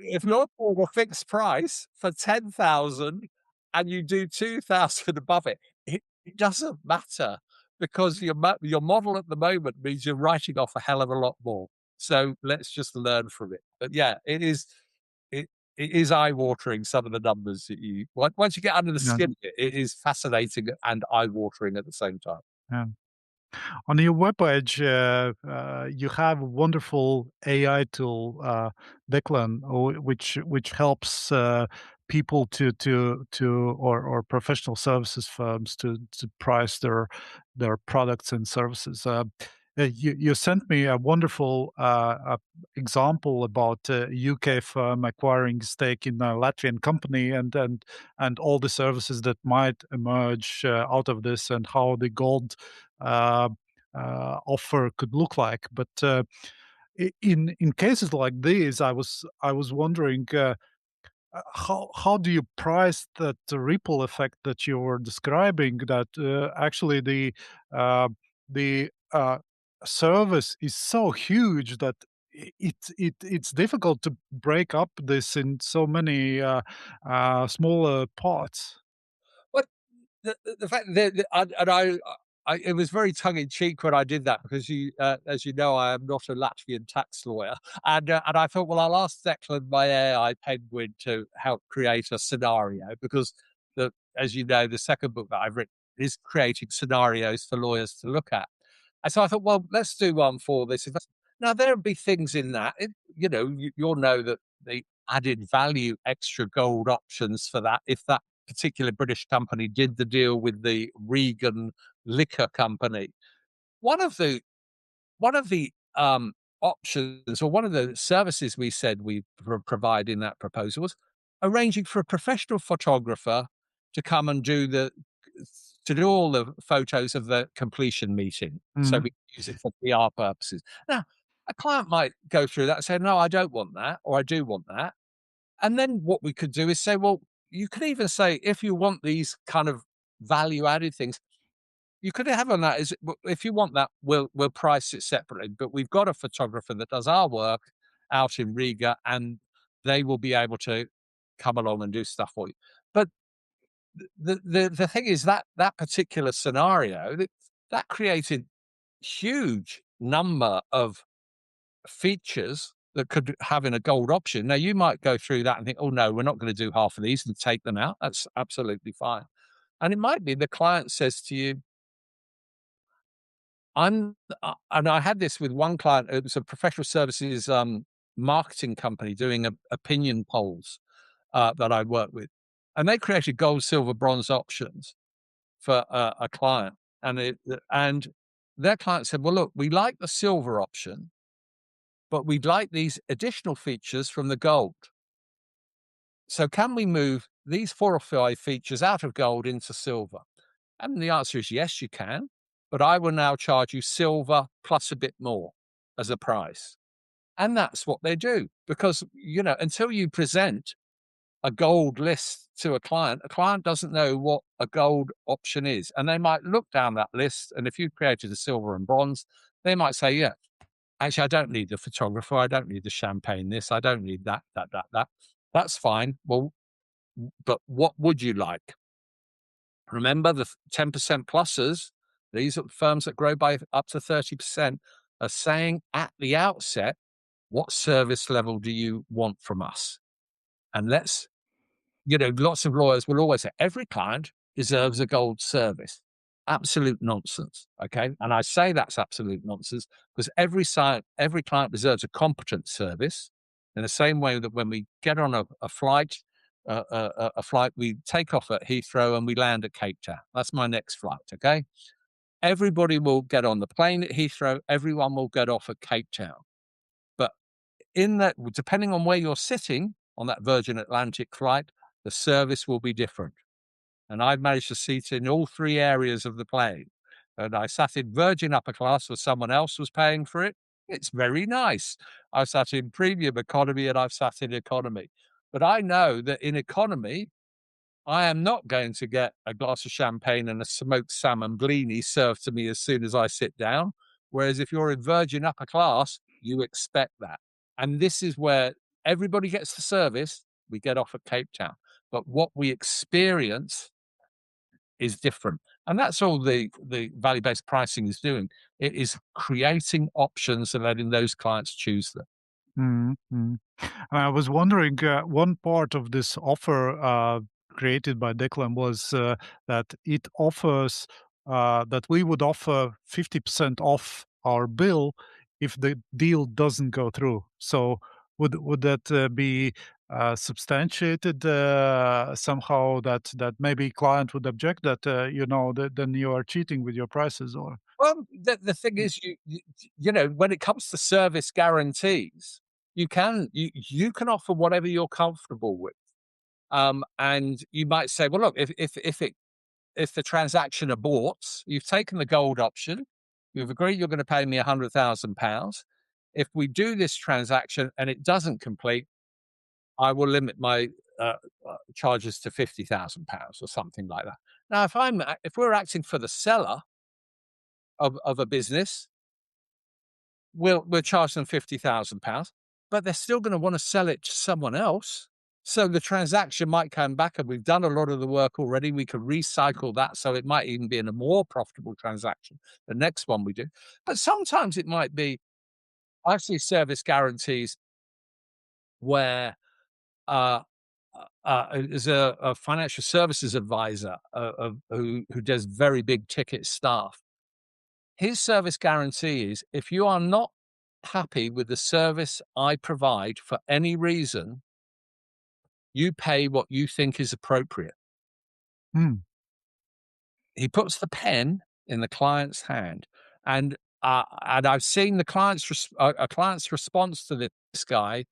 for a fixed price for 10,000 and you do 2,000 above it, it doesn't matter because your model at the moment means you're writing off a hell of a lot more. So let's just learn from it. But yeah, it it is eye-watering, some of the numbers that you once you get under the Yeah, skin of it, it is fascinating and eye-watering at the same time. yeah. On your webpage, you have a wonderful AI tool, Declan, which helps people to or professional services firms to price their products and services. You sent me a wonderful example about a UK firm acquiring stake in a Latvian company, and all the services that might emerge out of this, and how the gold uh, offer could look like. But in cases like these, I was wondering, how do you price that ripple effect that you were describing? That actually uh, the service is so huge that it's difficult to break up this in so many smaller parts. But the fact that it was very tongue in cheek when I did that because as you know, I am not a Latvian tax lawyer, and I thought, well, I'll ask Declan, my AI penguin, to help create a scenario because as you know, the second book that I've written is creating scenarios for lawyers to look at, and so I thought, well, let's do one for this. Now there'll be things in that, you'll know that the added value, extra gold options for that if that particular British company did the deal with the Regan liquor company. One of the options or one of the services we said we provide in that proposal was arranging for a professional photographer to come and do all the photos of the completion meeting, so Mm, we can use it for PR purposes. Now, a client might go through that and say, "No, I don't want that," or "I do want that." And then what we could do is say, "Well," you could even say, "If you want these kind of value added things, you could have on that is if you want that, we'll price it separately. But we've got a photographer that does our work out in Riga, and they will be able to come along and do stuff for you." But the thing is that that particular scenario that created huge number of features that could have in a gold option. Now you might go through that and think, "Oh no, we're not going to do half of these," and take them out. That's absolutely fine. And it might be the client says to you, and I had this with one client. It was a professional services marketing company doing opinion polls that I worked with, and they created gold, silver, bronze options for a client, and their client said, "Well, look, we like the silver option, but we'd like these additional features from the gold. So can we move these 4 or 5 features out of gold into silver?" And the answer is yes, you can, but I will now charge you silver plus a bit more as a price. And that's what they do because, until you present a gold list to a client doesn't know what a gold option is. And they might look down that list. And if you created a silver and bronze, they might say, "Yeah, actually, I don't need the photographer. I don't need the champagne this. I don't need that. That's fine. Well, but what would you like?" Remember the 10% pluses, these are firms that grow by up to 30%, are saying at the outset, what service level do you want from us? And lots of lawyers will always say every client deserves a gold service. Absolute nonsense. Okay. And I say that's absolute nonsense because every client deserves a competent service in the same way that when we get on a flight, a flight, we take off at Heathrow and we land at Cape Town. That's my next flight. Okay. Everybody will get on the plane at Heathrow. Everyone will get off at Cape Town. But in that, depending on where you're sitting on that Virgin Atlantic flight, the service will be different. And I've managed to seat in all 3 areas of the plane. And I sat in Virgin upper class where someone else was paying for it. It's very nice. I've sat in premium economy and I've sat in economy. But I know that in economy, I am not going to get a glass of champagne and a smoked salmon blini served to me as soon as I sit down. Whereas if you're in Virgin upper class, you expect that. And this is where everybody gets the service. We get off at Cape Town. But what we experience is different. And that's all the value-based pricing is doing. It is creating options and letting those clients choose them. mm, mm. I was wondering, one part of this offer created by Declan was that it offers that we would offer 50% off our bill if the deal doesn't go through. So would that be substantiated somehow that maybe client would object that that then you are cheating with your prices or Well, the thing is, when it comes to service guarantees, you can offer whatever you're comfortable with. And you might say, well, look, if the transaction aborts, you've taken the gold option, you've agreed you're going to pay me £100,000. If we do this transaction and it doesn't complete, I will limit my charges to £50,000 or something like that. Now, if we're acting for the seller of a business, we'll charge them £50,000, but they're still going to want to sell it to someone else. So the transaction might come back, and we've done a lot of the work already. We could recycle that, so it might even be in a more profitable transaction. The next one we do, but sometimes it might be. I see service guarantees where is a financial services advisor who does very big ticket stuff. His service guarantee is if you are not happy with the service I provide for any reason, you pay what you think is appropriate. Hmm. He puts the pen in the client's hand, and I've seen a client's response to this guy,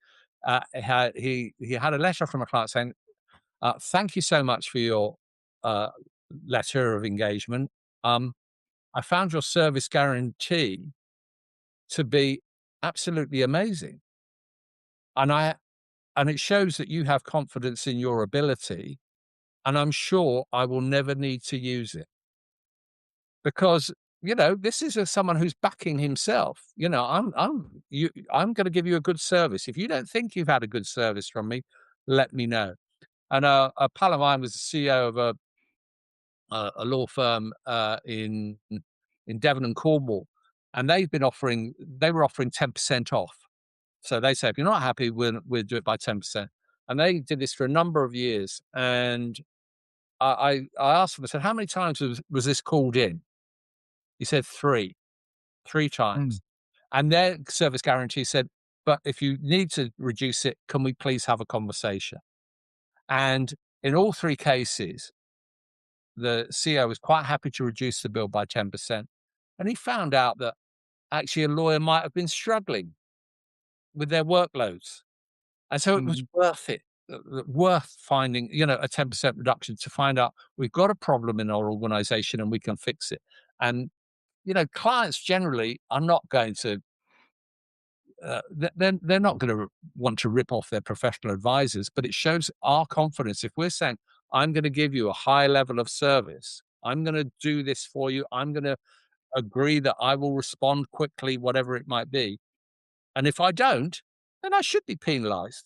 He had a letter from a client saying, "Thank you so much for your uh, letter of engagement. Um, I found your service guarantee to be absolutely amazing, and I and it shows that you have confidence in your ability, and I'm sure I will never need to use it because." This is someone who's backing himself. I'm going to give you a good service. If you don't think you've had a good service from me, let me know. And a pal of mine was the CEO of a law firm in Devon and Cornwall, and they were offering 10% off. So they say, if you're not happy, we'll do it by 10%. And they did this for a number of years. And I asked him, I said, how many times was this called in? He said three mm, times. And their service guarantee said, but if you need to reduce it, can we please have a conversation? And in all three cases, the CEO was quite happy to reduce the bill by 10%. And he found out that actually a lawyer might have been struggling with their workloads. And so it was mhm, worth it, worth finding, a 10% reduction to find out we've got a problem in our organization and we can fix it. And, clients generally are not going to, they're not going to want to rip off their professional advisors, but it shows our confidence. If we're saying, I'm going to give you a high level of service, I'm going to do this for you, I'm going to agree that I will respond quickly, whatever it might be. And if I don't, then I should be penalized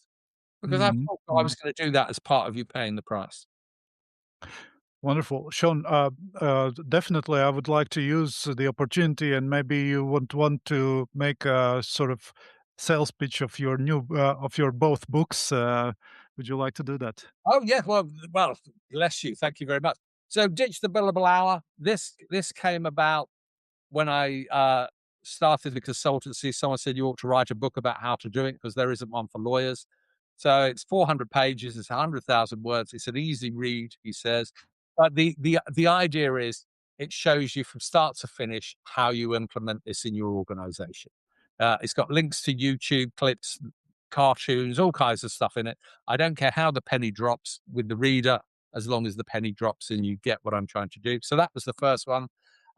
because I mhm, thought I mhm. was going to do that as part of you paying the price. Wonderful. Sean, definitely I would like to use the opportunity, and maybe you would want to make a sort of sales pitch of your of your both books. Would you like to do that? Oh yeah, well, bless you. Thank you very much. So, ditch the billable hour. This came about when I started the consultancy. Someone said you ought to write a book about how to do it because there isn't one for lawyers. So it's 400 pages. It's 100,000 words. It's an easy read, he says. But the idea is it shows you from start to finish how you implement this in your organization. It's got links to YouTube clips, cartoons, all kinds of stuff in it. I don't care how the penny drops with the reader, as long as the penny drops and you get what I'm trying to do. So that was the first one.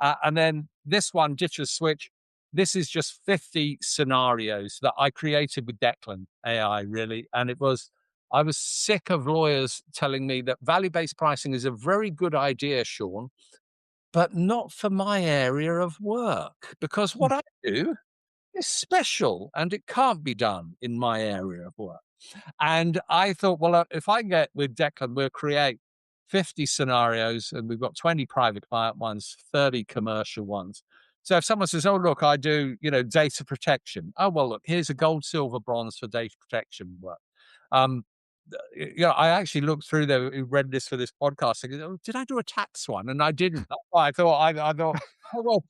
And then this one, Ditch or Switch, this is just 50 scenarios that I created with Declan AI, really. And I was sick of lawyers telling me that value based pricing is a very good idea, Sean, but not for my area of work because Mm, what I do is special and it can't be done in my area of work. And I thought, well, if I get with Declan, we'll create 50 scenarios and we've got 20 private client ones, 30 commercial ones. So if someone says, oh, look, I do, data protection. Oh, well, look, here's a gold, silver, bronze for data protection work. Um, I actually looked through the read this for this podcast. And, oh, did I do a tax one? And I didn't. That's why I thought, oh well,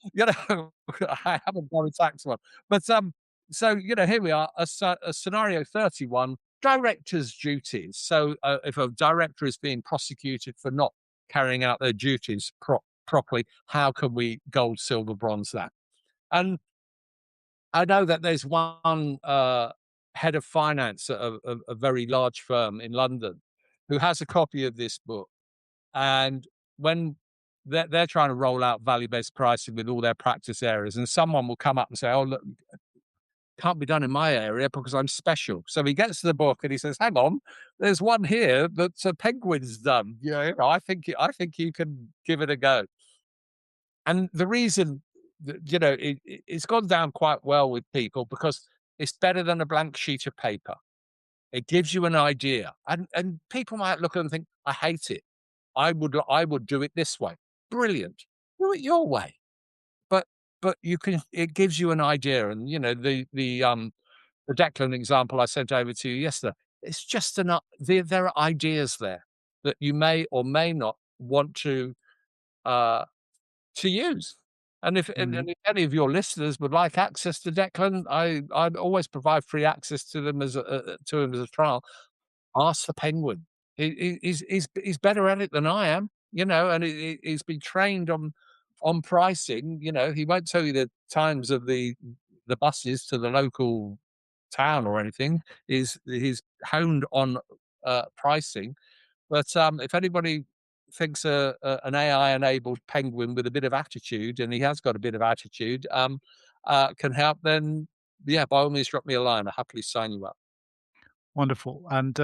I haven't done a tax one. But so here we are, a scenario 31, director's duties. So if a director is being prosecuted for not carrying out their duties properly, how can we gold, silver, bronze that? And I know that there's one head of finance at a very large firm in London who has a copy of this book. And when they're trying to roll out value based pricing with all their practice areas, and someone will come up and say, oh, look, can't be done in my area because I'm special. So he gets to the book and he says, hang on, there's one here that Penguin's done. I think you can give it a go. And the reason that, it's gone down quite well with people because it's better than a blank sheet of paper. It gives you an idea, and people might look at it and think, "I hate it. I would do it this way." Brilliant. Do it your way. But you can. It gives you an idea, and the Declan example I sent over to you yesterday. It's just enough. There are ideas there that you may or may not want uh, to use. mhm. And if any of your listeners would like access to Declan, I'd always provide free access to them to him as a trial. Ask the Penguin. He's better at it than I am, and he's been trained on pricing. He won't tell you the times of the buses to the local town or anything. He's honed on pricing. But if anybody thinks an AI enabled penguin with a bit of attitude, and he has got a bit of attitude, can help, then yeah, by all means, drop me a line. I'll happily sign you up. Wonderful. And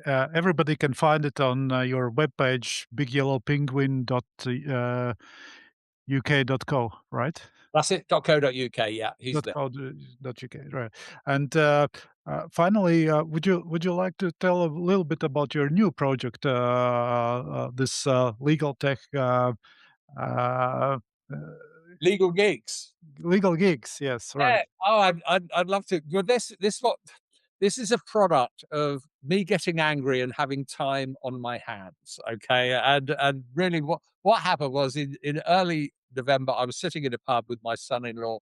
everybody can find it on your webpage, bigyellowpenguin.uk.co, right? That's it. .co.uk. Yeah, he's Dot there. co dot uk, right? And finally, would you like to tell a little bit about your new project, this legal tech, uh, Legal gigs. legal gigs? Yes, right. Yeah. Oh, I'd love to. Well, this is a product of me getting angry and having time on my hands. Okay, and really, what happened was in early November, I was sitting in a pub with my son-in-law,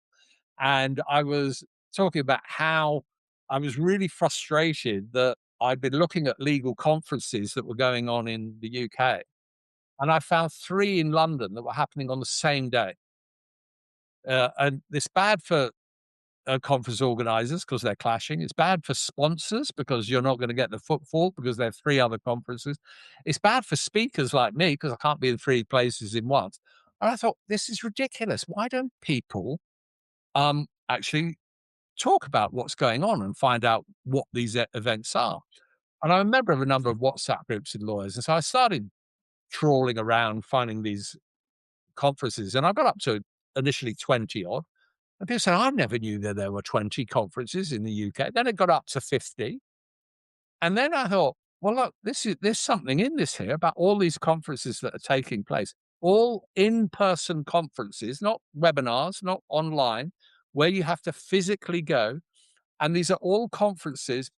and I was talking about how I was really frustrated that I'd been looking at legal conferences that were going on in the UK, and I found three in London that were happening on the same day. And it's bad for conference organizers because they're clashing. It's bad for sponsors because you're not going to get the footfall because there are three other conferences. It's bad for speakers like me because I can't be in three places in once. And I thought, this is ridiculous. Why don't people actually talk about what's going on and find out what these events are? And I'm a member of a number of WhatsApp groups in lawyers. And so I started trawling around finding these conferences. And I got up to initially 20 odd. And people said, I never knew that there were 20 conferences in the UK. Then it got up to 50. And then I thought, well, look, there's something in this here about all these conferences that are taking place, all in-person conferences, not webinars, not online, where you have to physically go. And these are all conferences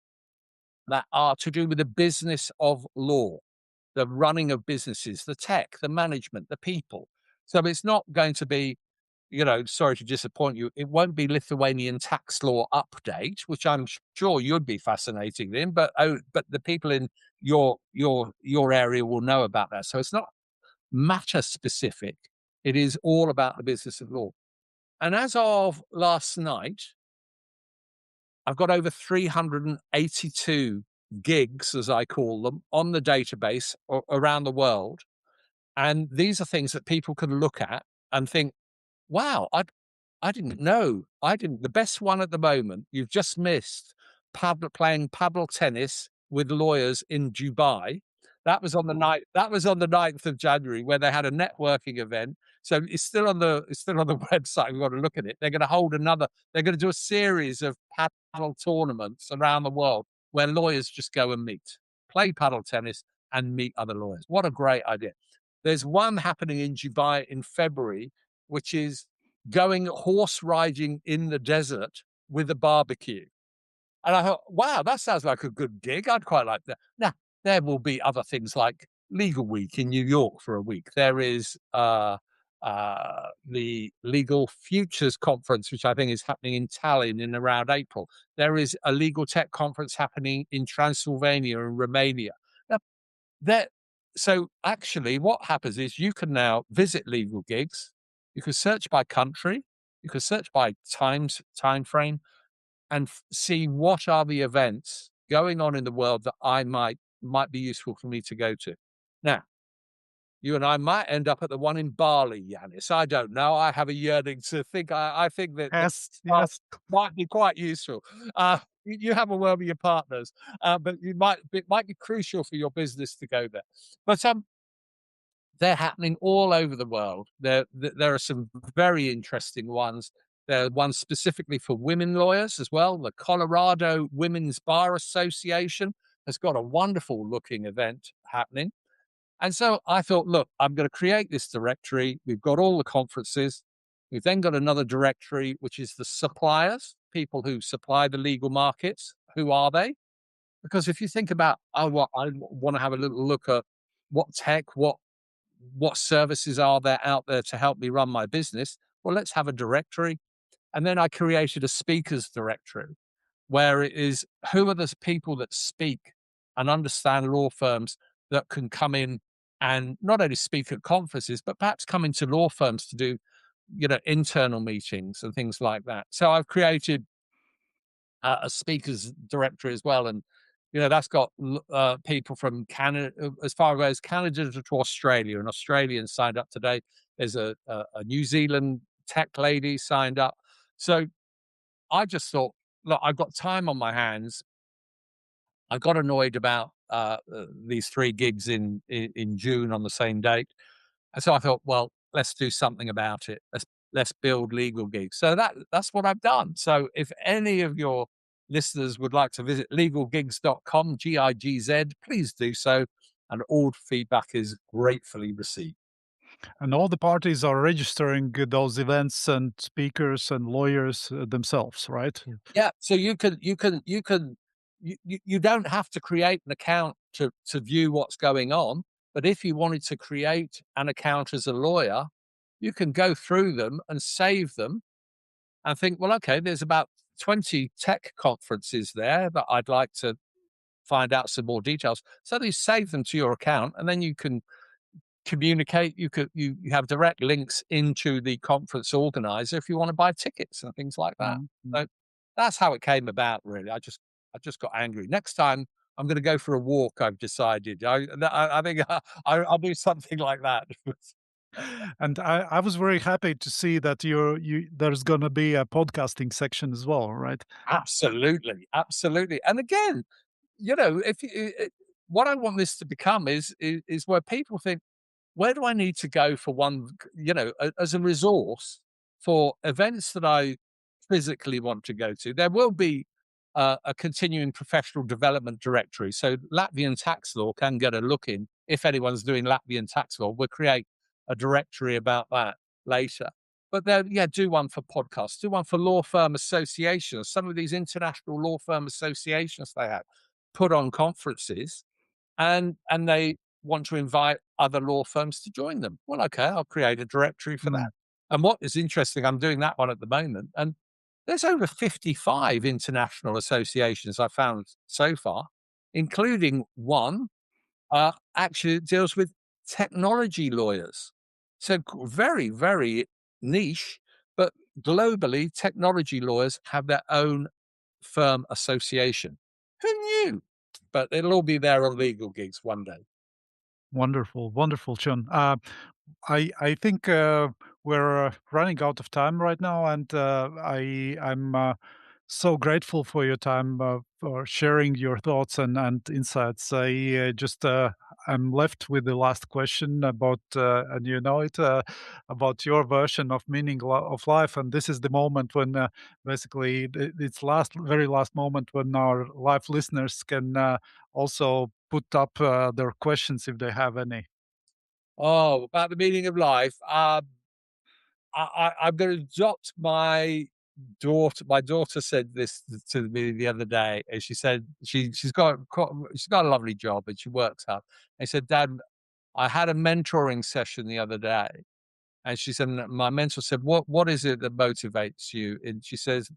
that are to do with the business of law, the running of businesses, the tech, the management, the people. So it's not going to be, sorry to disappoint you, it won't be Lithuanian tax law update, which I'm sure you'd be fascinated in, but the people in your area will know about that. So it's not matter specific. It is all about the business of law. And as of last night, I've got over 382 gigs, as I call them, on the database around the world. And these are things that people can look at and think, wow, I didn't know. I didn't. The best one at the moment, you've just missed playing paddle tennis with lawyers in Dubai. That was on the 9th of January, where they had a networking event. So it's still on the website. We've got to look at it. They're going to do a series of paddle tournaments around the world where lawyers just go and meet, play paddle tennis and meet other lawyers. What a great idea. There's one happening in Dubai in February, which is going horse riding in the desert with a barbecue. And I thought, wow, that sounds like a good gig. I'd quite like that. Now, there will be other things like Legal Week in New York for a week. There is the Legal Futures Conference, which I think is happening in Tallinn in around April. There is a legal tech conference happening in Transylvania and Romania. Now, that so actually what happens is you can now visit legal gigs, you can search by country, you can search by time frame, and see what are the events going on in the world that I might be useful for me to go to. Now, you and I might end up at the one in Bali, Yanis. I don't know. I have a yearning to think. I think that Yes, yes. might be quite useful. You have a word with your partners, but it might be crucial for your business to go there. But they're happening all over the world. There are some very interesting ones. There are ones specifically for women lawyers as well. The Colorado Women's Bar Association has got a wonderful looking event happening. And so I thought, look, I'm going to create this directory. We've got all the conferences. We've then got another directory, which is the suppliers, people who supply the legal markets. Who are they? Because if you think about, I want to have a little look at what tech, what services are there out there to help me run my business? Well, let's have a directory. And then I created a speakers directory where it is who are the people that speak and understand law firms that can come in and not only speak at conferences, but perhaps come into law firms to do, internal meetings and things like that. So I've created a speakers directory as well, and that's got people from Canada, as far away as Canada to Australia, and Australians signed up today. There's a New Zealand tech lady signed up. So I just thought, look, I've got time on my hands. I got annoyed about these three gigs in June on the same date, and so I thought, well, let's do something about it. Let's build legal gigs. So that's what I've done. So if any of your listeners would like to visit legalgigs.com, GIGZ, please do so. And all feedback is gratefully received. And all the parties are registering those events and speakers and lawyers themselves, right? Yeah, so you don't have to create an account to view what's going on, but if you wanted to create an account as a lawyer, you can go through them and save them and think, well, okay, there's about 20 tech conferences there that I'd like to find out some more details. So you save them to your account, and then you can communicate. You have direct links into the conference organizer if you want to buy tickets and things like that. Mhm. So that's how it came about. Really, I just got angry. Next time I'm going to go for a walk. I've decided. I think I'll do something like that. And I was very happy to see that there's gonna be a podcasting section as well, right? Absolutely, absolutely. And again, if what I want this to become is where people think, where do I need to go for one, as a resource for events that I physically want to go to? There will be a continuing professional development directory. So Latvian tax law can get a look in if anyone's doing Latvian tax law. We'll create a directory about that later. But then, yeah, do one for podcasts, do one for law firm associations. Some of these international law firm associations they have put on conferences, and they want to invite other law firms to join them. Well, okay, I'll create a directory for that. Mm, And what is interesting, I'm doing that one at the moment, and there's over 55 international associations I found so far, including one actually deals with technology lawyers. So very, very niche, but globally, technology lawyers have their own firm association. Who knew? But it'll all be there on legal gigs one day. wonderful, wonderful, Sean. I think we're running out of time right now, and I'm so grateful for your time for sharing your thoughts and insights. I'm left with the last question about and you know it about your version of of life, and this is the moment when basically it's last very last moment when our live listeners can also put up their questions if they have any. Oh, about the meaning of life. I'm going to adopt my daughter. My daughter said this to me the other day, and she said she's got a lovely job and she works hard. I said, "Dad, I had a mentoring session the other day," and she said, "My mentor said, what is it that motivates you?" And she says,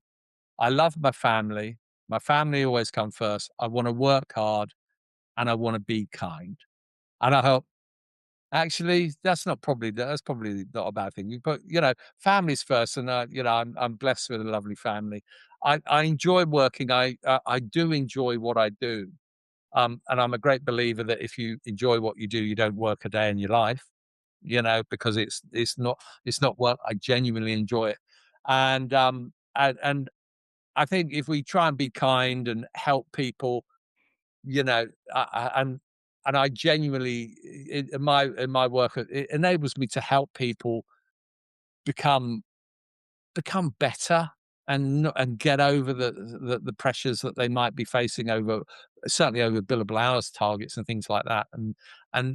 "I love my family. My family always come first. I want to work hard and I want to be kind." And I hope, actually, that's probably not a bad thing. You put, families first, and I'm blessed with a lovely family. I enjoy working. I do enjoy what I do, and I'm a great believer that if you enjoy what you do, you don't work a day in your life. Because it's not work. I genuinely enjoy it, and I think if we try and be kind and help people, you know, and I genuinely in my work, it enables me to help people become better and get over the pressures that they might be facing over, certainly over billable hours targets and things like that. And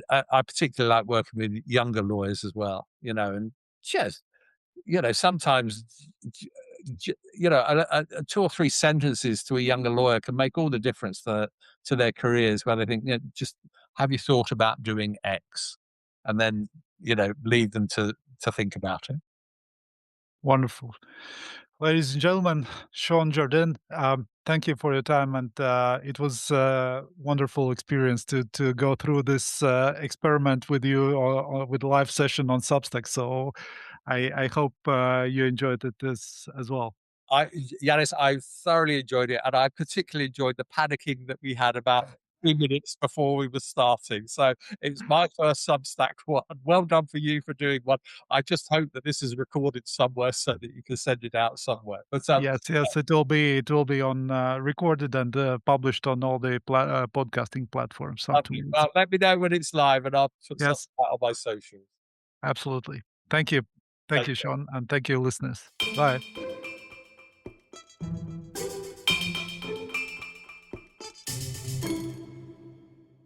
I particularly like working with younger lawyers as well, and just sometimes, a 2 or 3 sentences to a younger lawyer can make all the difference to their careers, where they think, "Just have you thought about doing X?" And then, lead them to think about it. Wonderful. Ladies and gentlemen, Sean Jardine, thank you for your time, and it was a wonderful experience to go through this experiment with you or with live session on Substack. So I hope you enjoyed it this as well. Yanis, I thoroughly enjoyed it, and I particularly enjoyed the panicking that we had about 2 minutes before we were starting. So it's my first Substack one. Well done for you for doing one. I just hope that this is recorded somewhere so that you can send it out somewhere. But Yes, yes, it will be on, recorded and, published on all the podcasting platforms lovely. afterwards. Well, let me know when it's live, and I'll put something Yes, out on my socials. absolutely. Thank you. Thank Take you, care. Sean, and thank you, listeners. Bye.